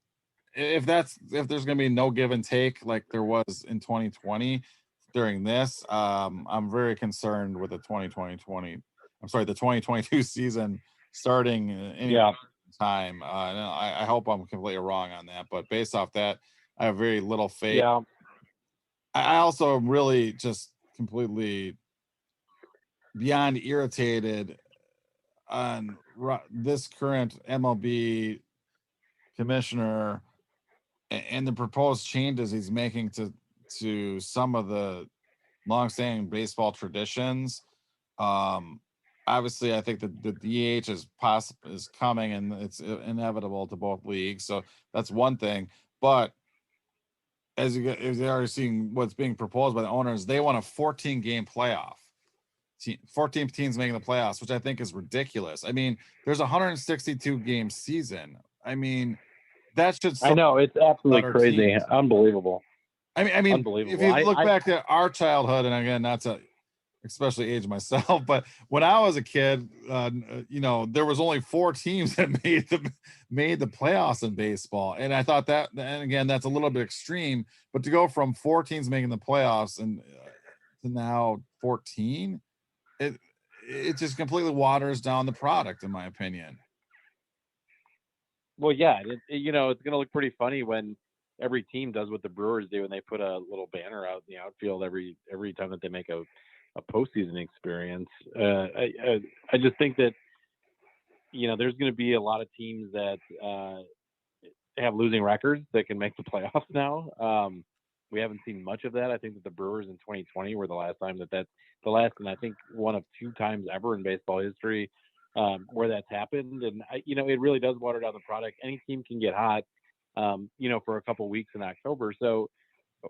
if there's going to be no give and take like there was in 2020 during this, I'm very concerned with the 2022 season starting any time. And I hope I'm completely wrong on that, but based off that, I have very little faith. Yeah. I also am really just completely beyond irritated on this current MLB commissioner and the proposed changes he's making to some of the longstanding baseball traditions. Obviously, I think that the DH is coming, and it's inevitable to both leagues. So that's one thing. But as you already seeing what's being proposed by the owners, they want a 14-game playoff. 14 teams making the playoffs, which I think is ridiculous. I mean, there's a 162 game season. I mean, that should. I know, it's absolutely crazy, teams. Unbelievable. I mean, if you look back at our childhood, and again, not to especially age myself, but when I was a kid, there was only 4 teams that made the playoffs in baseball, and I thought that, and again, that's a little bit extreme, but to go from 4 teams making the playoffs and to now 14, it just completely waters down the product, in my opinion. Well, yeah, it's going to look pretty funny when every team does what the Brewers do, and they put a little banner out in the outfield every time that they make a postseason experience. I just think that there's going to be a lot of teams that have losing records that can make the playoffs now. We haven't seen much of that. I think that the Brewers in 2020 were the last time that's the last, and I think one of 2 times ever in baseball history where that's happened. And it really does water down the product. Any team can get hot, for a couple weeks in October. So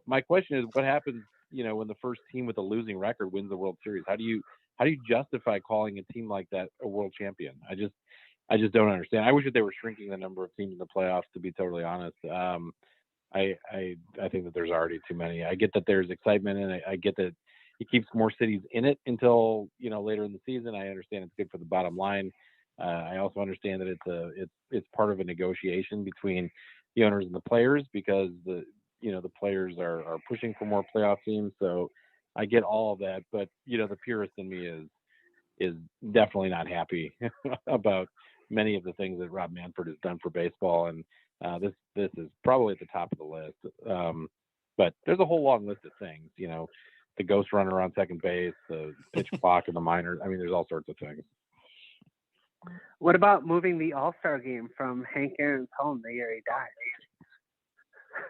my question is, what happens, when the first team with a losing record wins the World Series? How do you justify calling a team like that a world champion? I just don't understand. I wish that they were shrinking the number of teams in the playoffs, to be totally honest. I think that there's already too many. I get that there's excitement, and I get that it keeps more cities in it until later in the season. I understand it's good for the bottom line. I also understand that it's part of a negotiation between the owners and the players, because the players are pushing for more playoff teams. So I get all of that, but the purist in me is definitely not happy about many of the things that Rob Manfred has done for baseball, and this is probably at the top of the list. But there's a whole long list of things, the ghost runner on second base, the pitch clock in the minors. I mean, there's all sorts of things. What about moving the All-Star game from Hank Aaron's home the year he died?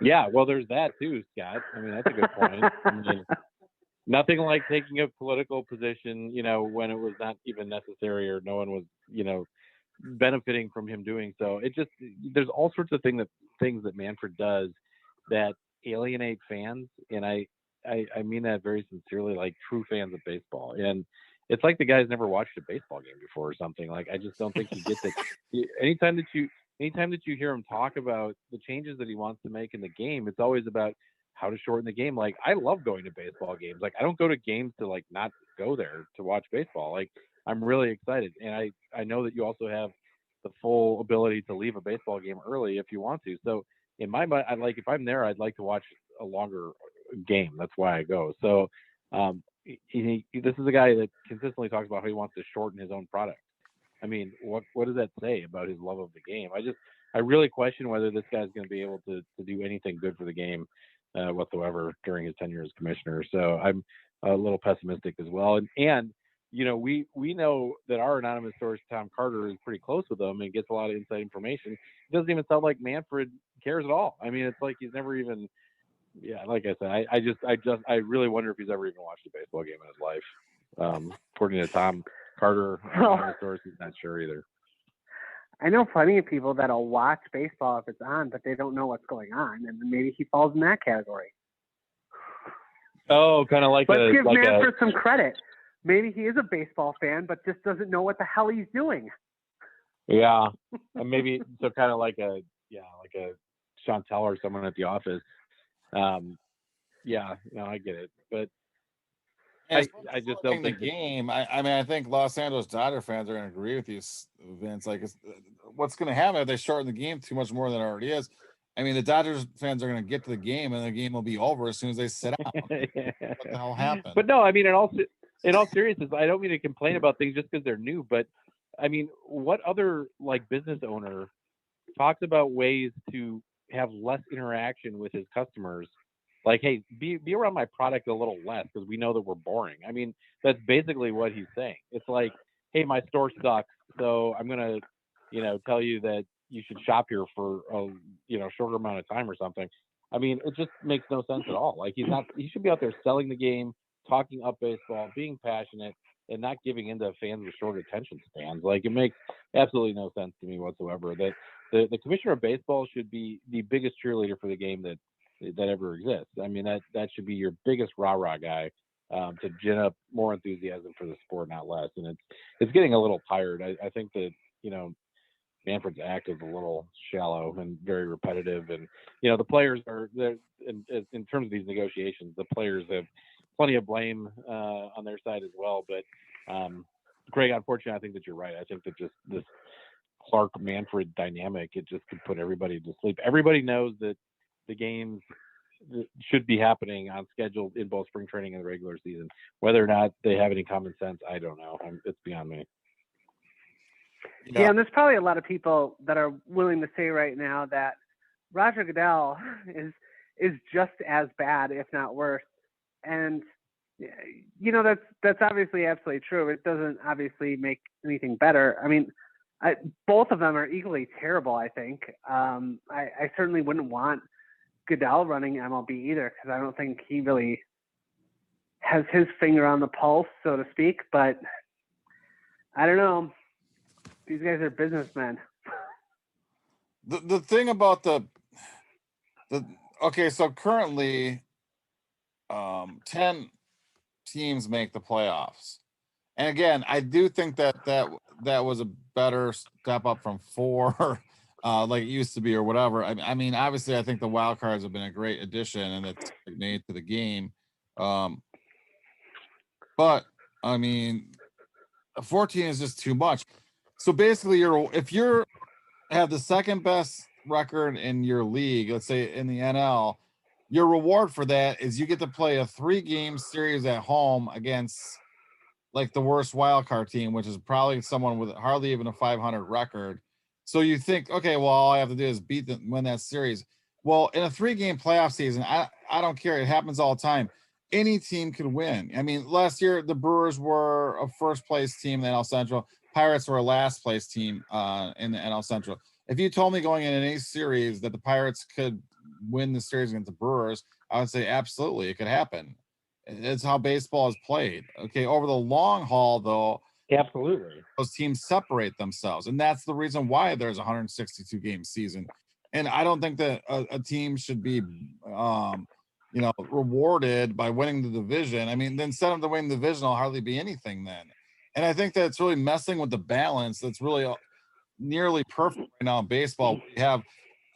Yeah, well, there's that too, Scott. I mean, that's a good point. I mean, nothing like taking a political position, when it was not even necessary, or no one was, benefiting from him doing so. There's all sorts of things that Manfred does that alienate fans, and I mean that very sincerely, like true fans of baseball. And it's like the guy's never watched a baseball game before or something. Like, I just don't think he gets it. Anytime that you hear him talk about the changes that he wants to make in the game, it's always about how to shorten the game. Like, I love going to baseball games. Like, I don't go to games to like not go there to watch baseball. Like, I'm really excited, and I know that you also have the full ability to leave a baseball game early if you want to. So in my mind, if I'm there, I'd like to watch a longer game. That's why I go. So this is a guy that consistently talks about how he wants to shorten his own product. I mean, what does that say about his love of the game? I really question whether this guy's going to be able to do anything good for the game whatsoever during his tenure as commissioner. So I'm a little pessimistic as well. And we know that our anonymous source, Tom Carter, is pretty close with them and gets a lot of inside information. It doesn't even sound like Manfred cares at all. I mean, it's like he's never even. Yeah, like I said, I really wonder if he's ever even watched a baseball game in his life. According to Tom Carter, anonymous source, he's not sure either. I know plenty of people that'll watch baseball if it's on, but they don't know what's going on, and maybe he falls in that category. Oh, kind of like Let's give Manfred some credit. Maybe he is a baseball fan, but just doesn't know what the hell he's doing. Yeah, and maybe so kind of like a Chantel or someone at the office. Yeah, no, I get it, but I just don't think the game. I mean, I think Los Angeles Dodger fans are going to agree with you, Vince. Like, what's going to happen if they shorten the game too much more than it already is? I mean, the Dodgers fans are going to get to the game, and the game will be over as soon as they sit down. What the hell happened? But no, I mean, in all seriousness, I don't mean to complain about things just because they're new, but I mean, what other like business owner talks about ways to have less interaction with his customers? Like, hey, be around my product a little less because we know that we're boring. I mean, that's basically what he's saying. It's like, hey, my store sucks, so I'm gonna, tell you that you should shop here for a, shorter amount of time or something. I mean, it just makes no sense at all. Like, he should be out there selling the game, talking up baseball, being passionate, and not giving into fans with short attention spans. Like, it makes absolutely no sense to me whatsoever. That the commissioner of baseball should be the biggest cheerleader for the game that ever exists. I mean, that should be your biggest rah-rah guy to gin up more enthusiasm for the sport, not less. And it's getting a little tired. I think that, Manfred's act is a little shallow and very repetitive. And, the players are there in terms of these negotiations, the players have plenty of blame on their side as well. But Craig, unfortunately, I think that you're right. I think that just this Clark Manfred dynamic, it just could put everybody to sleep. Everybody knows that the games should be happening on schedule in both spring training and the regular season. Whether or not they have any common sense, I don't know. It's beyond me. Yeah, and there's probably a lot of people that are willing to say right now that Roger Goodell is just as bad, if not worse. And that's obviously absolutely true. It doesn't obviously make anything better. I mean, both of them are equally terrible, I think. I certainly wouldn't want Goodell running MLB either, because I don't think he really has his finger on the pulse, so to speak. But I don't know. These guys are businessmen. The thing about okay, so currently 10 teams make the playoffs. And again, I do think that was a better step up from 4 like it used to be or whatever. I mean, obviously I think the wild cards have been a great addition and it's made to the game. But I mean, 14 is just too much. So basically if you're have the second best record in your league, let's say in the NL, your reward for that is you get to play a 3-game series at home against like the worst wild card team, which is probably someone with hardly even a 500 record. So you think, okay, well, all I have to do is win that series. Well, in a 3-game playoff season, I don't care. It happens all the time. Any team can win. I mean, last year the Brewers were a first place team in the NL Central. Pirates were a last place team in the NL Central. If you told me going in any series that the Pirates could win the series against the Brewers, I would say absolutely it could happen. It's how baseball is played. Okay, over the long haul, though, absolutely, those teams separate themselves, and that's the reason why there's a 162 game season. And I don't think that a team should be, rewarded by winning the division. I mean, the incentive to win the division will hardly be anything then. And I think that it's really messing with the balance. That's really nearly perfect right now in baseball. We have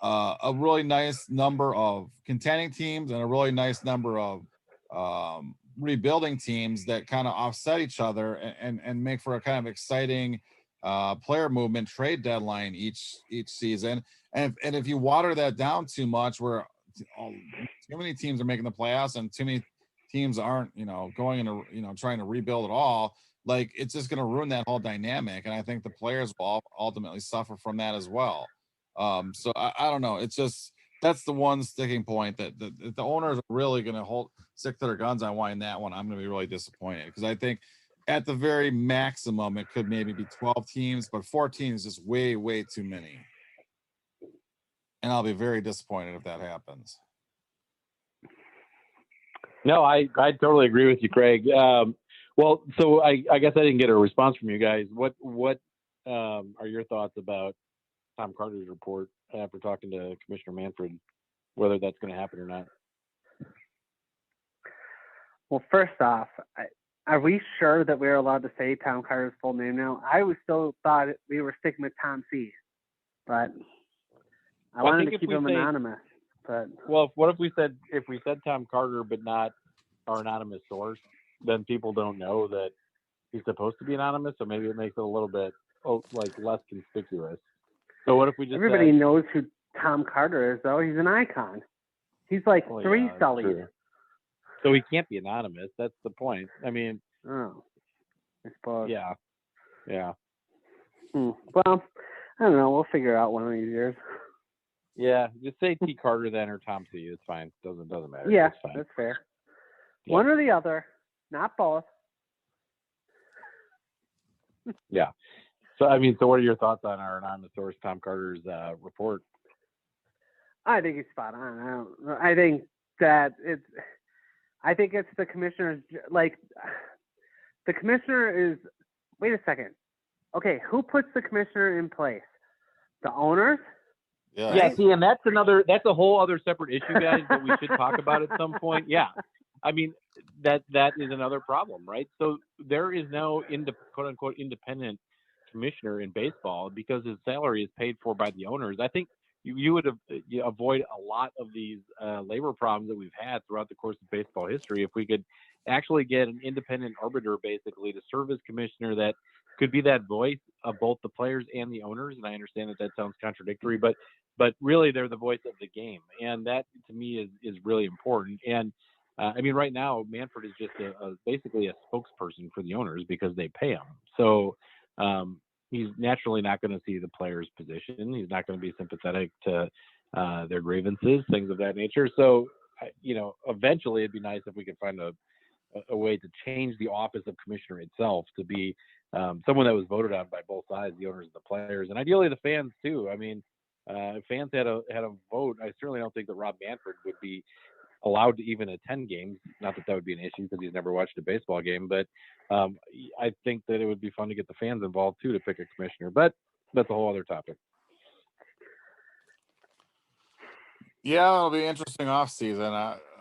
a really nice number of contending teams and a really nice number of rebuilding teams that kind of offset each other and make for a kind of exciting player movement trade deadline each season. And if you water that down too much, where too many teams are making the playoffs and too many teams aren't, going into, trying to rebuild at all, like it's just going to ruin that whole dynamic. And I think the players will ultimately suffer from that as well. So I don't know. It's just, that's the one sticking point that the owners are really going to stick to their guns on why in that one I'm going to be really disappointed, because I think at the very maximum, it could maybe be 12 teams, but 14 is just way, way too many. And I'll be very disappointed if that happens. No, I totally agree with you, Craig. Well, so I guess I didn't get a response from you guys. What are your thoughts about Tom Carter's report after talking to Commissioner Manfred, whether that's going to happen or not? Well, first off, are we sure that we're allowed to say Tom Carter's full name now? I still thought we were sticking with Tom C, but I wanted to keep him anonymous. But well, what if we said Tom Carter but not our anonymous source? Then people don't know that he's supposed to be anonymous, so maybe it makes it a little bit less conspicuous. So what if we just everybody knows who Tom Carter is, though? He's an icon. He's like three Sullys. So he can't be anonymous. That's the point. I mean, I suppose. Yeah. Well, I don't know. We'll figure out one of these years. Yeah, just say T. Carter then or Tom C. It's fine. Doesn't matter. Yeah, fine. That's fair. Yeah. One or the other, not both. Yeah. So what are your thoughts on our anonymous source Tom Carter's report? I think he's spot on. I think that it's the commissioner's, the commissioner is, wait a second. Okay, who puts the commissioner in place? The owners? Yeah. Yeah, see, and that's a whole other separate issue, guys, that we should talk about at some point. Yeah. I mean, that is another problem, right? So there is no quote unquote independent commissioner in baseball because his salary is paid for by the owners. I think you would avoid a lot of these labor problems that we've had throughout the course of baseball history if we could actually get an independent arbiter basically to serve as commissioner that could be that voice of both the players and the owners. And I understand that sounds contradictory, but really they're the voice of the game. And that to me is really important. And right now Manfred is just basically a spokesperson for the owners because they pay him. So he's naturally not going to see the players' position. He's not going to be sympathetic to their grievances, things of that nature. So, eventually it'd be nice if we could find a way to change the office of commissioner itself to be someone that was voted on by both sides, the owners and the players, and ideally the fans too. I mean, if fans had a vote, I certainly don't think that Rob Manfred would be allowed to even attend games. Not that would be an issue because he's never watched a baseball game, but I think that it would be fun to get the fans involved too to pick a commissioner. But that's a whole other topic. Yeah, it'll be an interesting off season.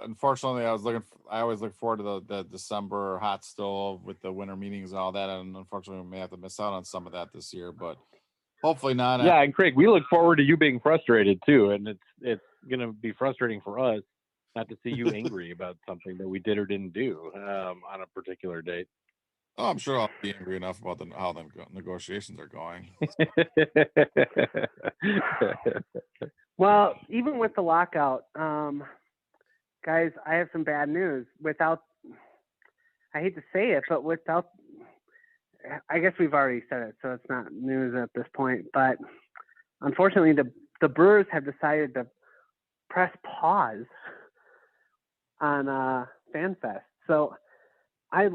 Unfortunately, I always look forward to the December hot stove with the winter meetings and all that, and unfortunately, we may have to miss out on some of that this year. But hopefully not. Yeah, and Craig, we look forward to you being frustrated too, and it's going to be frustrating for us not to see you angry about something that we did or didn't do on a particular date. Oh, I'm sure I'll be angry enough about how the negotiations are going. Well, even with the lockout, guys, I have some bad news. I hate to say it, but I guess we've already said it, so it's not news at this point. But unfortunately, the Brewers have decided to press pause on FanFest. So it's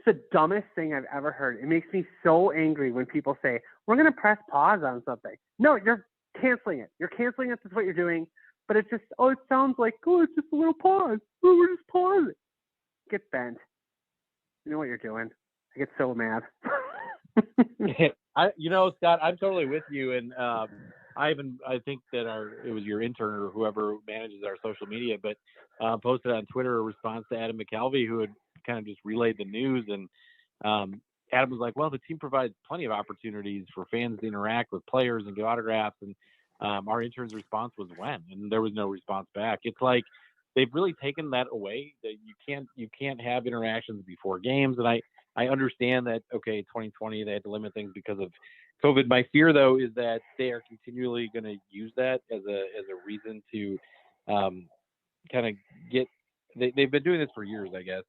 the dumbest thing I've ever heard. It makes me so angry when people say, we're going to press pause on something. No, you're canceling it. You're canceling it. That's what you're doing. But it's just, it sounds like, it's just a little pause. We're just pausing. Get bent. You know what you're doing. I get so mad. Scott, I'm totally with you. And I think that it was your intern or whoever manages our social media, but posted on Twitter a response to Adam McAlvey, who had kind of just relayed the news. And Adam was like, well, the team provides plenty of opportunities for fans to interact with players and get autographs. And our intern's response was when, and there was no response back. It's like they've really taken that away, that you can't have interactions before games. And I understand that, okay, 2020, they had to limit things because of COVID. My fear, though, is that they are continually going to use that as a reason to kind of they've been doing this for years, I guess,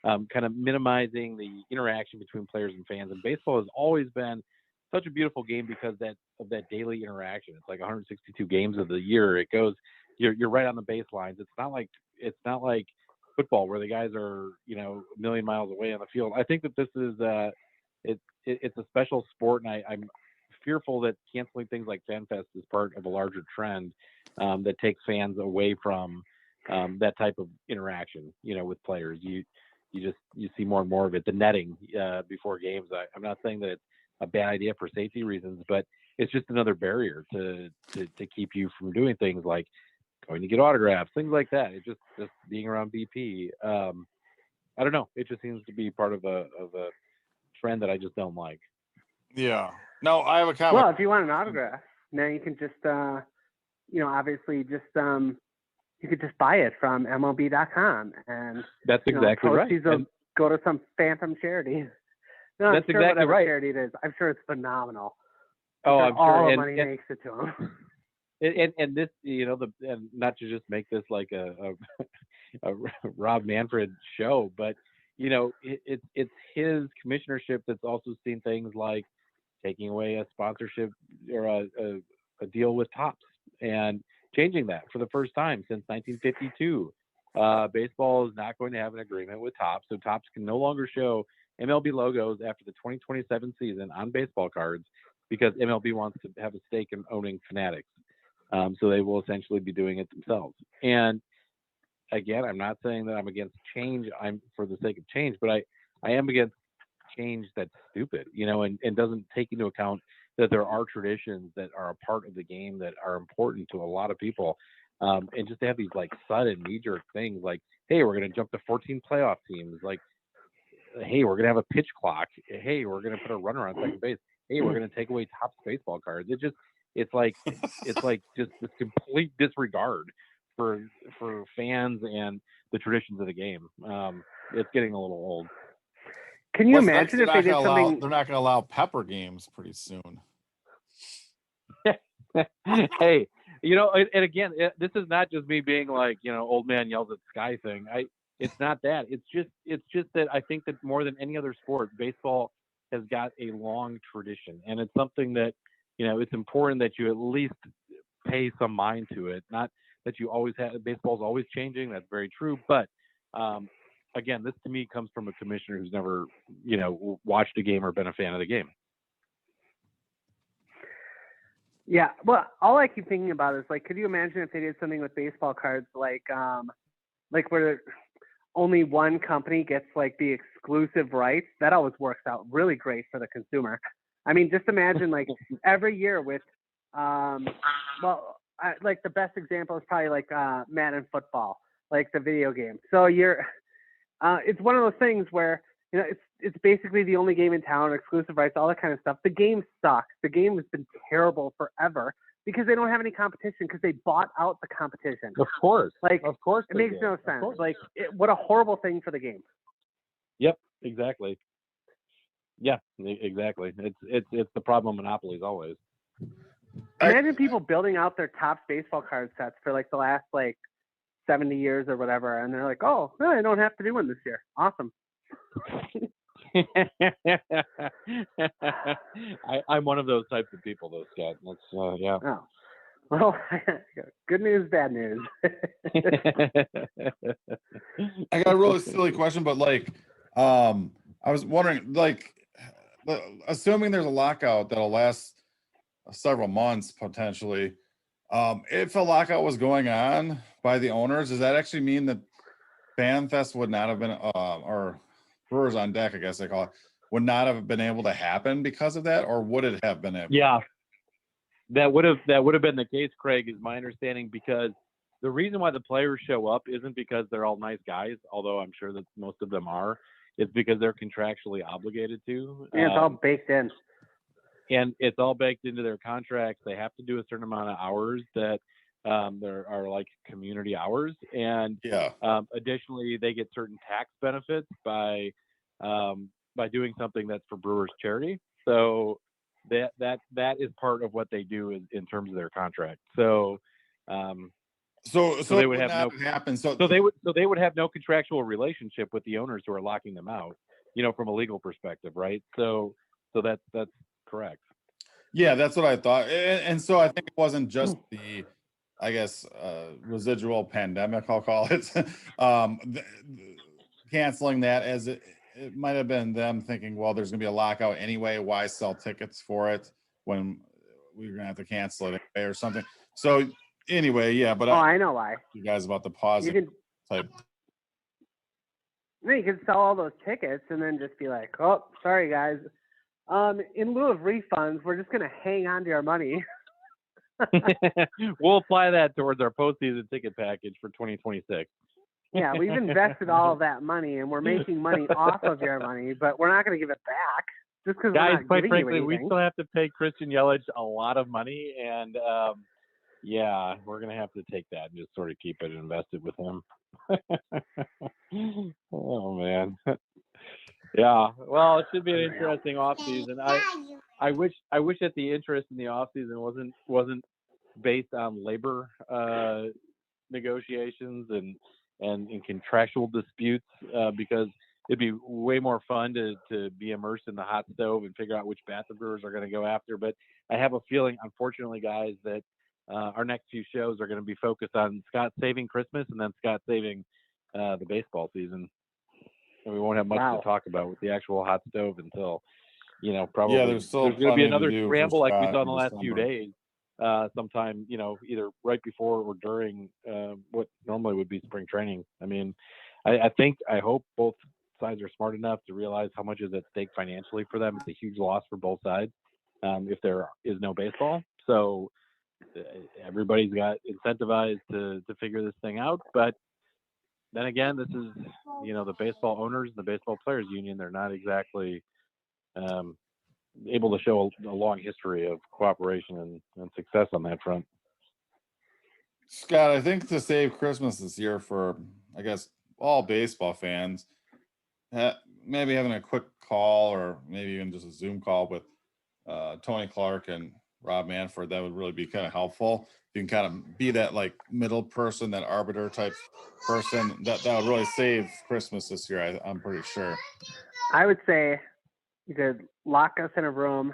kind of minimizing the interaction between players and fans. And baseball has always been such a beautiful game because of that daily interaction. It's like 162 games of the year. It goes, you're right on the baselines. It's not like football where the guys are, a million miles away on the field. I think that this is it's a special sport, and I'm fearful that canceling things like FanFest is part of a larger trend that takes fans away from that type of interaction, with players. You see more and more of it. The netting before games. I'm not saying that it's a bad idea for safety reasons, but it's just another barrier to keep you from doing things like going to get autographs, things like that. It's just being around BP. I don't know. It just seems to be part of a trend that I just don't like. Yeah. No, I have a comment. Well, if you want an autograph, now you can just, obviously just, you could just buy it from MLB.com, and that's exactly right. Will go to some phantom charity. No, that's sure exactly right. Charity it is. I'm sure it's phenomenal. I'm sure all the money makes it to them. And this, and not to just make this like a Rob Manfred show, but it's his commissionership that's also seen things like taking away a sponsorship or a deal with Topps and changing that for the first time since 1952. Baseball is not going to have an agreement with Topps, so Topps can no longer show MLB logos after the 2027 season on baseball cards because MLB wants to have a stake in owning Fanatics. So they will essentially be doing it themselves. And again, I'm not saying that I'm against change. I'm for the sake of change, but I am against change that's stupid, and doesn't take into account that there are traditions that are a part of the game that are important to a lot of people. And just to have these like sudden knee-jerk things like, hey, we're going to jump to 14 playoff teams. Like, hey, we're going to have a pitch clock. Hey, we're going to put a runner on second base. Hey, we're going to take away Topps baseball cards. It's like just this complete disregard for fans and the traditions of the game. It's getting a little old. Can you imagine if they did something? They're not going to allow pepper games pretty soon. Hey, and again, this is not just me being like, old man yells at sky thing. It's not that. It's just that I think that more than any other sport, baseball has got a long tradition, and it's something that, it's important that you at least pay some mind to it. Not that you always have. Baseball's always changing. That's very true. But again, this to me comes from a commissioner who's never, watched a game or been a fan of the game. Yeah. Well, all I keep thinking about is like, could you imagine if they did something with baseball cards, like where only one company gets like the exclusive rights? That always works out really great for the consumer. I mean, just imagine like every year with, like the best example is probably like Madden football, like the video game. So it's one of those things where, it's basically the only game in town, exclusive rights, all that kind of stuff. The game sucks. The game has been terrible forever because they don't have any competition because they bought out the competition. Of course. Of course. It makes no sense. Like, what a horrible thing for the game. Yep, exactly. Yeah, exactly. It's the problem of monopolies always. Imagine people building out their Topps baseball card sets for like the last like 70 years or whatever, and they're like, oh, no, I don't have to do one this year. Awesome. I'm one of those types of people, though, Scott. That's yeah. Oh. Well, good news, bad news. I got a really silly question, but like, I was wondering, like, assuming there's a lockout that'll last several months potentially, if a lockout was going on by the owners, does that actually mean that FanFest would not have been, or Brewers on Deck, I guess they call it, would not have been able to happen because of that, or would it have been able? Yeah, that would have been the case, Craig, is my understanding, because the reason why the players show up isn't because they're all nice guys, although I'm sure that most of them are. It's because they're contractually obligated to. Yeah, it's all baked in. And it's all baked into their contracts. They have to do a certain amount of hours that there are like community hours. And additionally, they get certain tax benefits by doing something that's for Brewers charity. So that is part of what they do in terms of their contract. So so they would have no happen. So they would have no contractual relationship with the owners who are locking them out, from a legal perspective, right? So that's correct. Yeah, that's what I thought. And so I think it wasn't just the I guess, residual pandemic, I'll call it, canceling that, as it might have been them thinking, well, there's going to be a lockout anyway. Why sell tickets for it when we're going to have to cancel it anyway or something? So anyway, yeah, but I know why. you guys about the pausing type. No, you can sell all those tickets and then just be like, oh, sorry guys. In lieu of refunds, we're just gonna hang on to your money. We'll apply that towards our postseason ticket package for 2026. Yeah, we've invested all of that money and we're making money off of your money, but we're not gonna give it back just because we're not quite giving frankly, you we anything. still have to pay Christian Yelich a lot of money, and yeah, we're gonna have to take that and just sort of keep it invested with him. Oh man. Yeah, well, it should be an interesting off season. I wish that the interest in the off season wasn't based on labor negotiations and contractual disputes, because it'd be way more fun to be immersed in the hot stove and figure out which bat the Brewers are going to go after. But I have a feeling, unfortunately, guys, that our next few shows are going to be focused on Scott saving Christmas and then Scott saving the baseball season. And we won't have much to talk about with the actual hot stove until, probably there's going to be another scramble like we saw in the last few December. days. Sometime, either right before or during what normally would be spring training. I mean, I hope both sides are smart enough to realize how much is at stake financially for them. It's a huge loss for both sides if there is no baseball. So everybody's got incentivized to figure this thing out. But then again, this is, the baseball owners and the baseball players union. They're not exactly able to show a long history of cooperation and success on that front. Scott, I think to save Christmas this year for, I guess, all baseball fans, maybe having a quick call or maybe even just a Zoom call with Tony Clark and Rob Manfred, that would really be kind of helpful. You can kind of be that like middle person, that arbiter type person. That would really save Christmas this year, I'm pretty sure. I would say you could lock us in a room,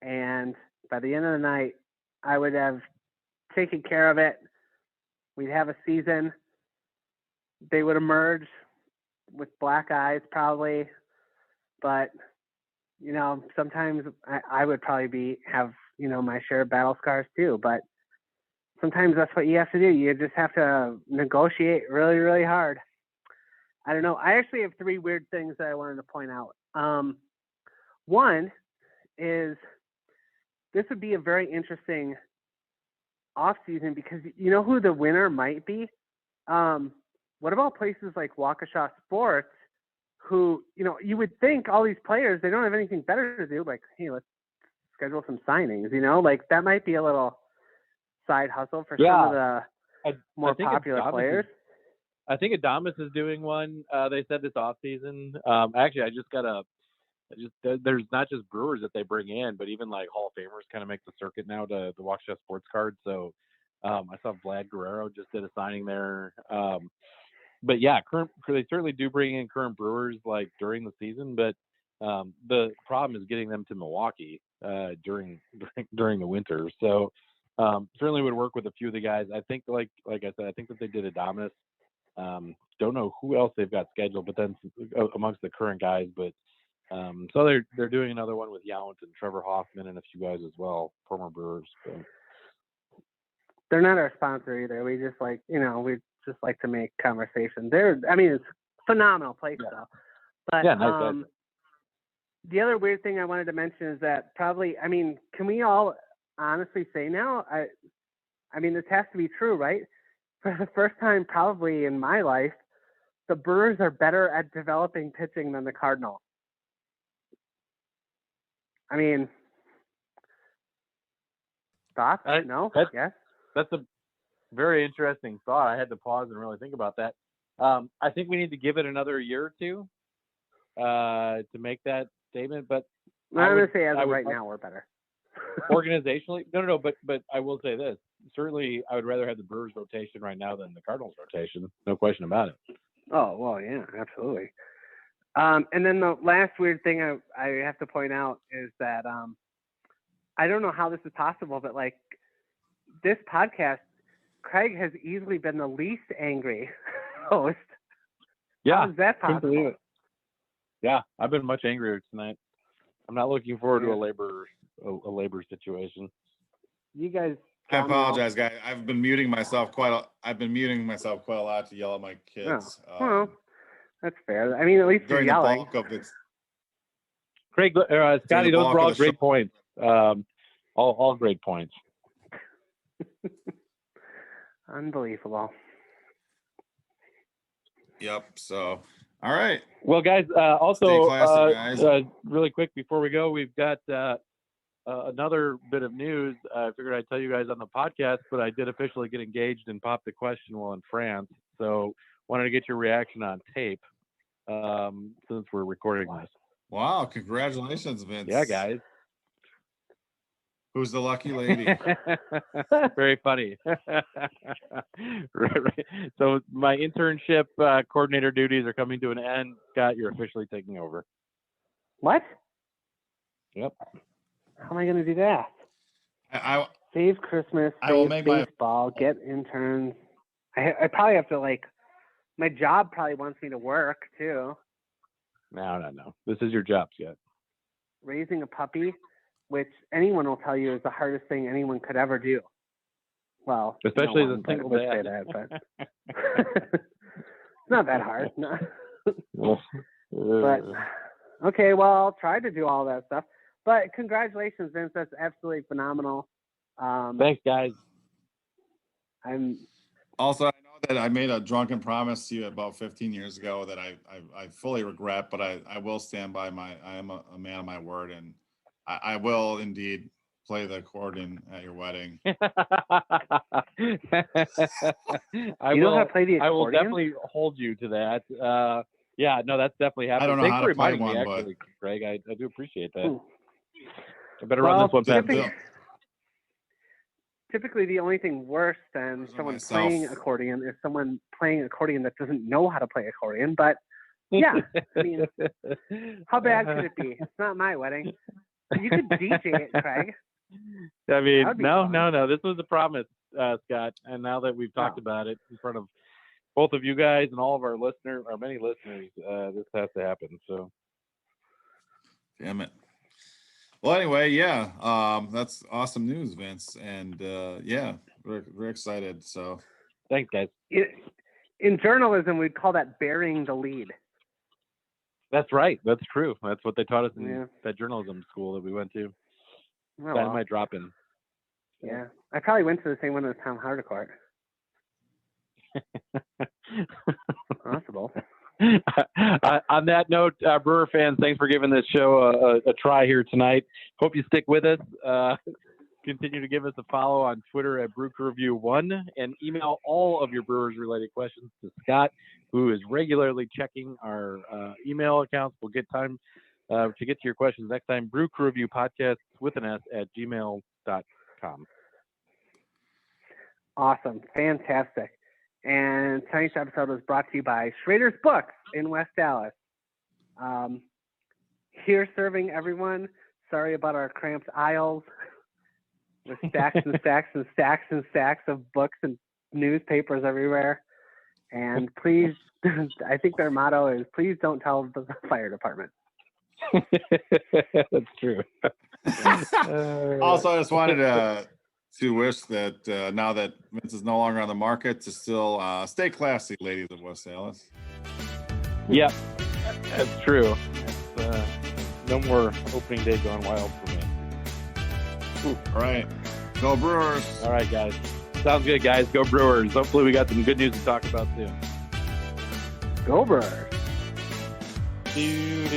and by the end of the night, I would have taken care of it. We'd have a season. They would emerge with black eyes probably, but sometimes I would probably have my share of battle scars too, but sometimes that's what you have to do. You just have to negotiate really, really hard. I don't know. I actually have 3 weird things that I wanted to point out. One is this would be a very interesting off season because you know who the winner might be? What about places like Waukesha Sports, who, you would think all these players, they don't have anything better to do. Like, hey, let's schedule some signings, like that might be a little side hustle for some of the more popular players. I think Adamas is doing one. They said this off season. Actually, there's not just Brewers that they bring in, but even like Hall of Famers kind of make the circuit now to the Waukesha Sports Card. So I saw Vlad Guerrero just did a signing there. But yeah, they certainly do bring in current Brewers like during the season, but the problem is getting them to Milwaukee during the winter. So certainly would work with a few of the guys. I think like I said, I think that they did Adamas. Don't know who else they've got scheduled, but then amongst the current guys, but so they're doing another one with Yount and Trevor Hoffman and a few guys as well, former Brewers. So. They're not our sponsor either. We just like, we just like to make conversation. It's phenomenal place though. But yeah, nice guys. The other weird thing I wanted to mention is that probably, can we all honestly say now, this has to be true, right? For the first time probably in my life, the Brewers are better at developing pitching than the Cardinals. Thoughts? No? Yes? That's a very interesting thought. I had to pause and really think about that. I think we need to give it another year or two to make that statement. But I'm going to say as of right now, we're better. Organizationally, no. But I will say this: certainly, I would rather have the Brewers rotation right now than the Cardinals rotation. No question about it. Oh well, yeah, absolutely. And then the last weird thing I have to point out is that I don't know how this is possible, but like this podcast Craig has easily been the least angry host. Yeah. How is that Couldn't believe possible? it. Yeah, I've been much angrier tonight. I'm not looking forward to a labor situation. You guys. I apologize, guys. I've been muting myself quite a lot to yell at my kids. Well, that's fair. I mean, at least you're during the yelling. bulk of this. Craig, Scotty, those were all great points. All great points. Unbelievable. Yep. So, all right. Well, guys, also, Stay classy, guys. really quick before we go, we've got another bit of news. I figured I'd tell you guys on the podcast, but I did officially get engaged and popped the question while in France. So wanted to get your reaction on tape since we're recording this. Wow. Congratulations, Vince. Yeah, guys. Who's the lucky lady? Very funny. Right. So my internship coordinator duties are coming to an end. Scott, you're officially taking over. What? Yep. How am I going to do that? I Save Christmas, I will save make baseball, get interns. I probably have to, like, my job probably wants me to work, too. No. This is your job, Scott. Raising a puppy, which anyone will tell you is the hardest thing anyone could ever do. Well, especially no as a single would dad. say that, but it's not that hard. No. But okay, well, I'll try to do all that stuff. But congratulations, Vince. That's absolutely phenomenal. Thanks, guys. Also, I know that I made a drunken promise to you about 15 years ago that I fully regret, but I will stand by I am a man of my word, and I will indeed play the accordion at your wedding. You know how to play the accordion? I will definitely hold you to that. Yeah, no, that's definitely happening. I don't know how to play one, but Greg, I do appreciate that. Ooh. I better run this one past you. Typically, the only thing worse than someone playing accordion is someone playing accordion that doesn't know how to play accordion. But yeah, I mean, how bad could it be? It's not my wedding. You could DJ it, Craig. I mean, no. This was a promise, Scott. And now that we've talked about it in front of both of you guys and all of our many listeners, this has to happen. So, damn it. Well, anyway, yeah, that's awesome news, Vince, and yeah, we're excited. So, thanks, guys. In journalism, we'd call that burying the lead. That's right. That's true. That's what they taught us in that journalism school that we went to. Oh, that might drop in. Yeah, I probably went to the same one as Tom Hardicourt. Possible. On that note, Brewer fans, thanks for giving this show a try here tonight. Hope you stick with us. Continue to give us a follow on Twitter at BrewCrewReview1 and email all of your Brewers-related questions to Scott, who is regularly checking our email accounts. We'll get time to get to your questions next time. BrewCrewReviewPodcast with an S at gmail.com. Awesome. Fantastic. And tonight's episode was brought to you by Schrader's Books in West Dallas. Here serving everyone. Sorry about our cramped aisles with stacks and stacks and stacks and stacks of books and newspapers everywhere. And please, I think their motto is, please don't tell the fire department. That's true. Also, I just wanted to wish that now that Vince is no longer on the market, to still stay classy, ladies of West Dallas. Yep, that's true. No more opening day gone wild for me. Ooh. All right. Go Brewers. All right, guys. Sounds good, guys. Go Brewers. Hopefully we got some good news to talk about soon. Go Brewers. Do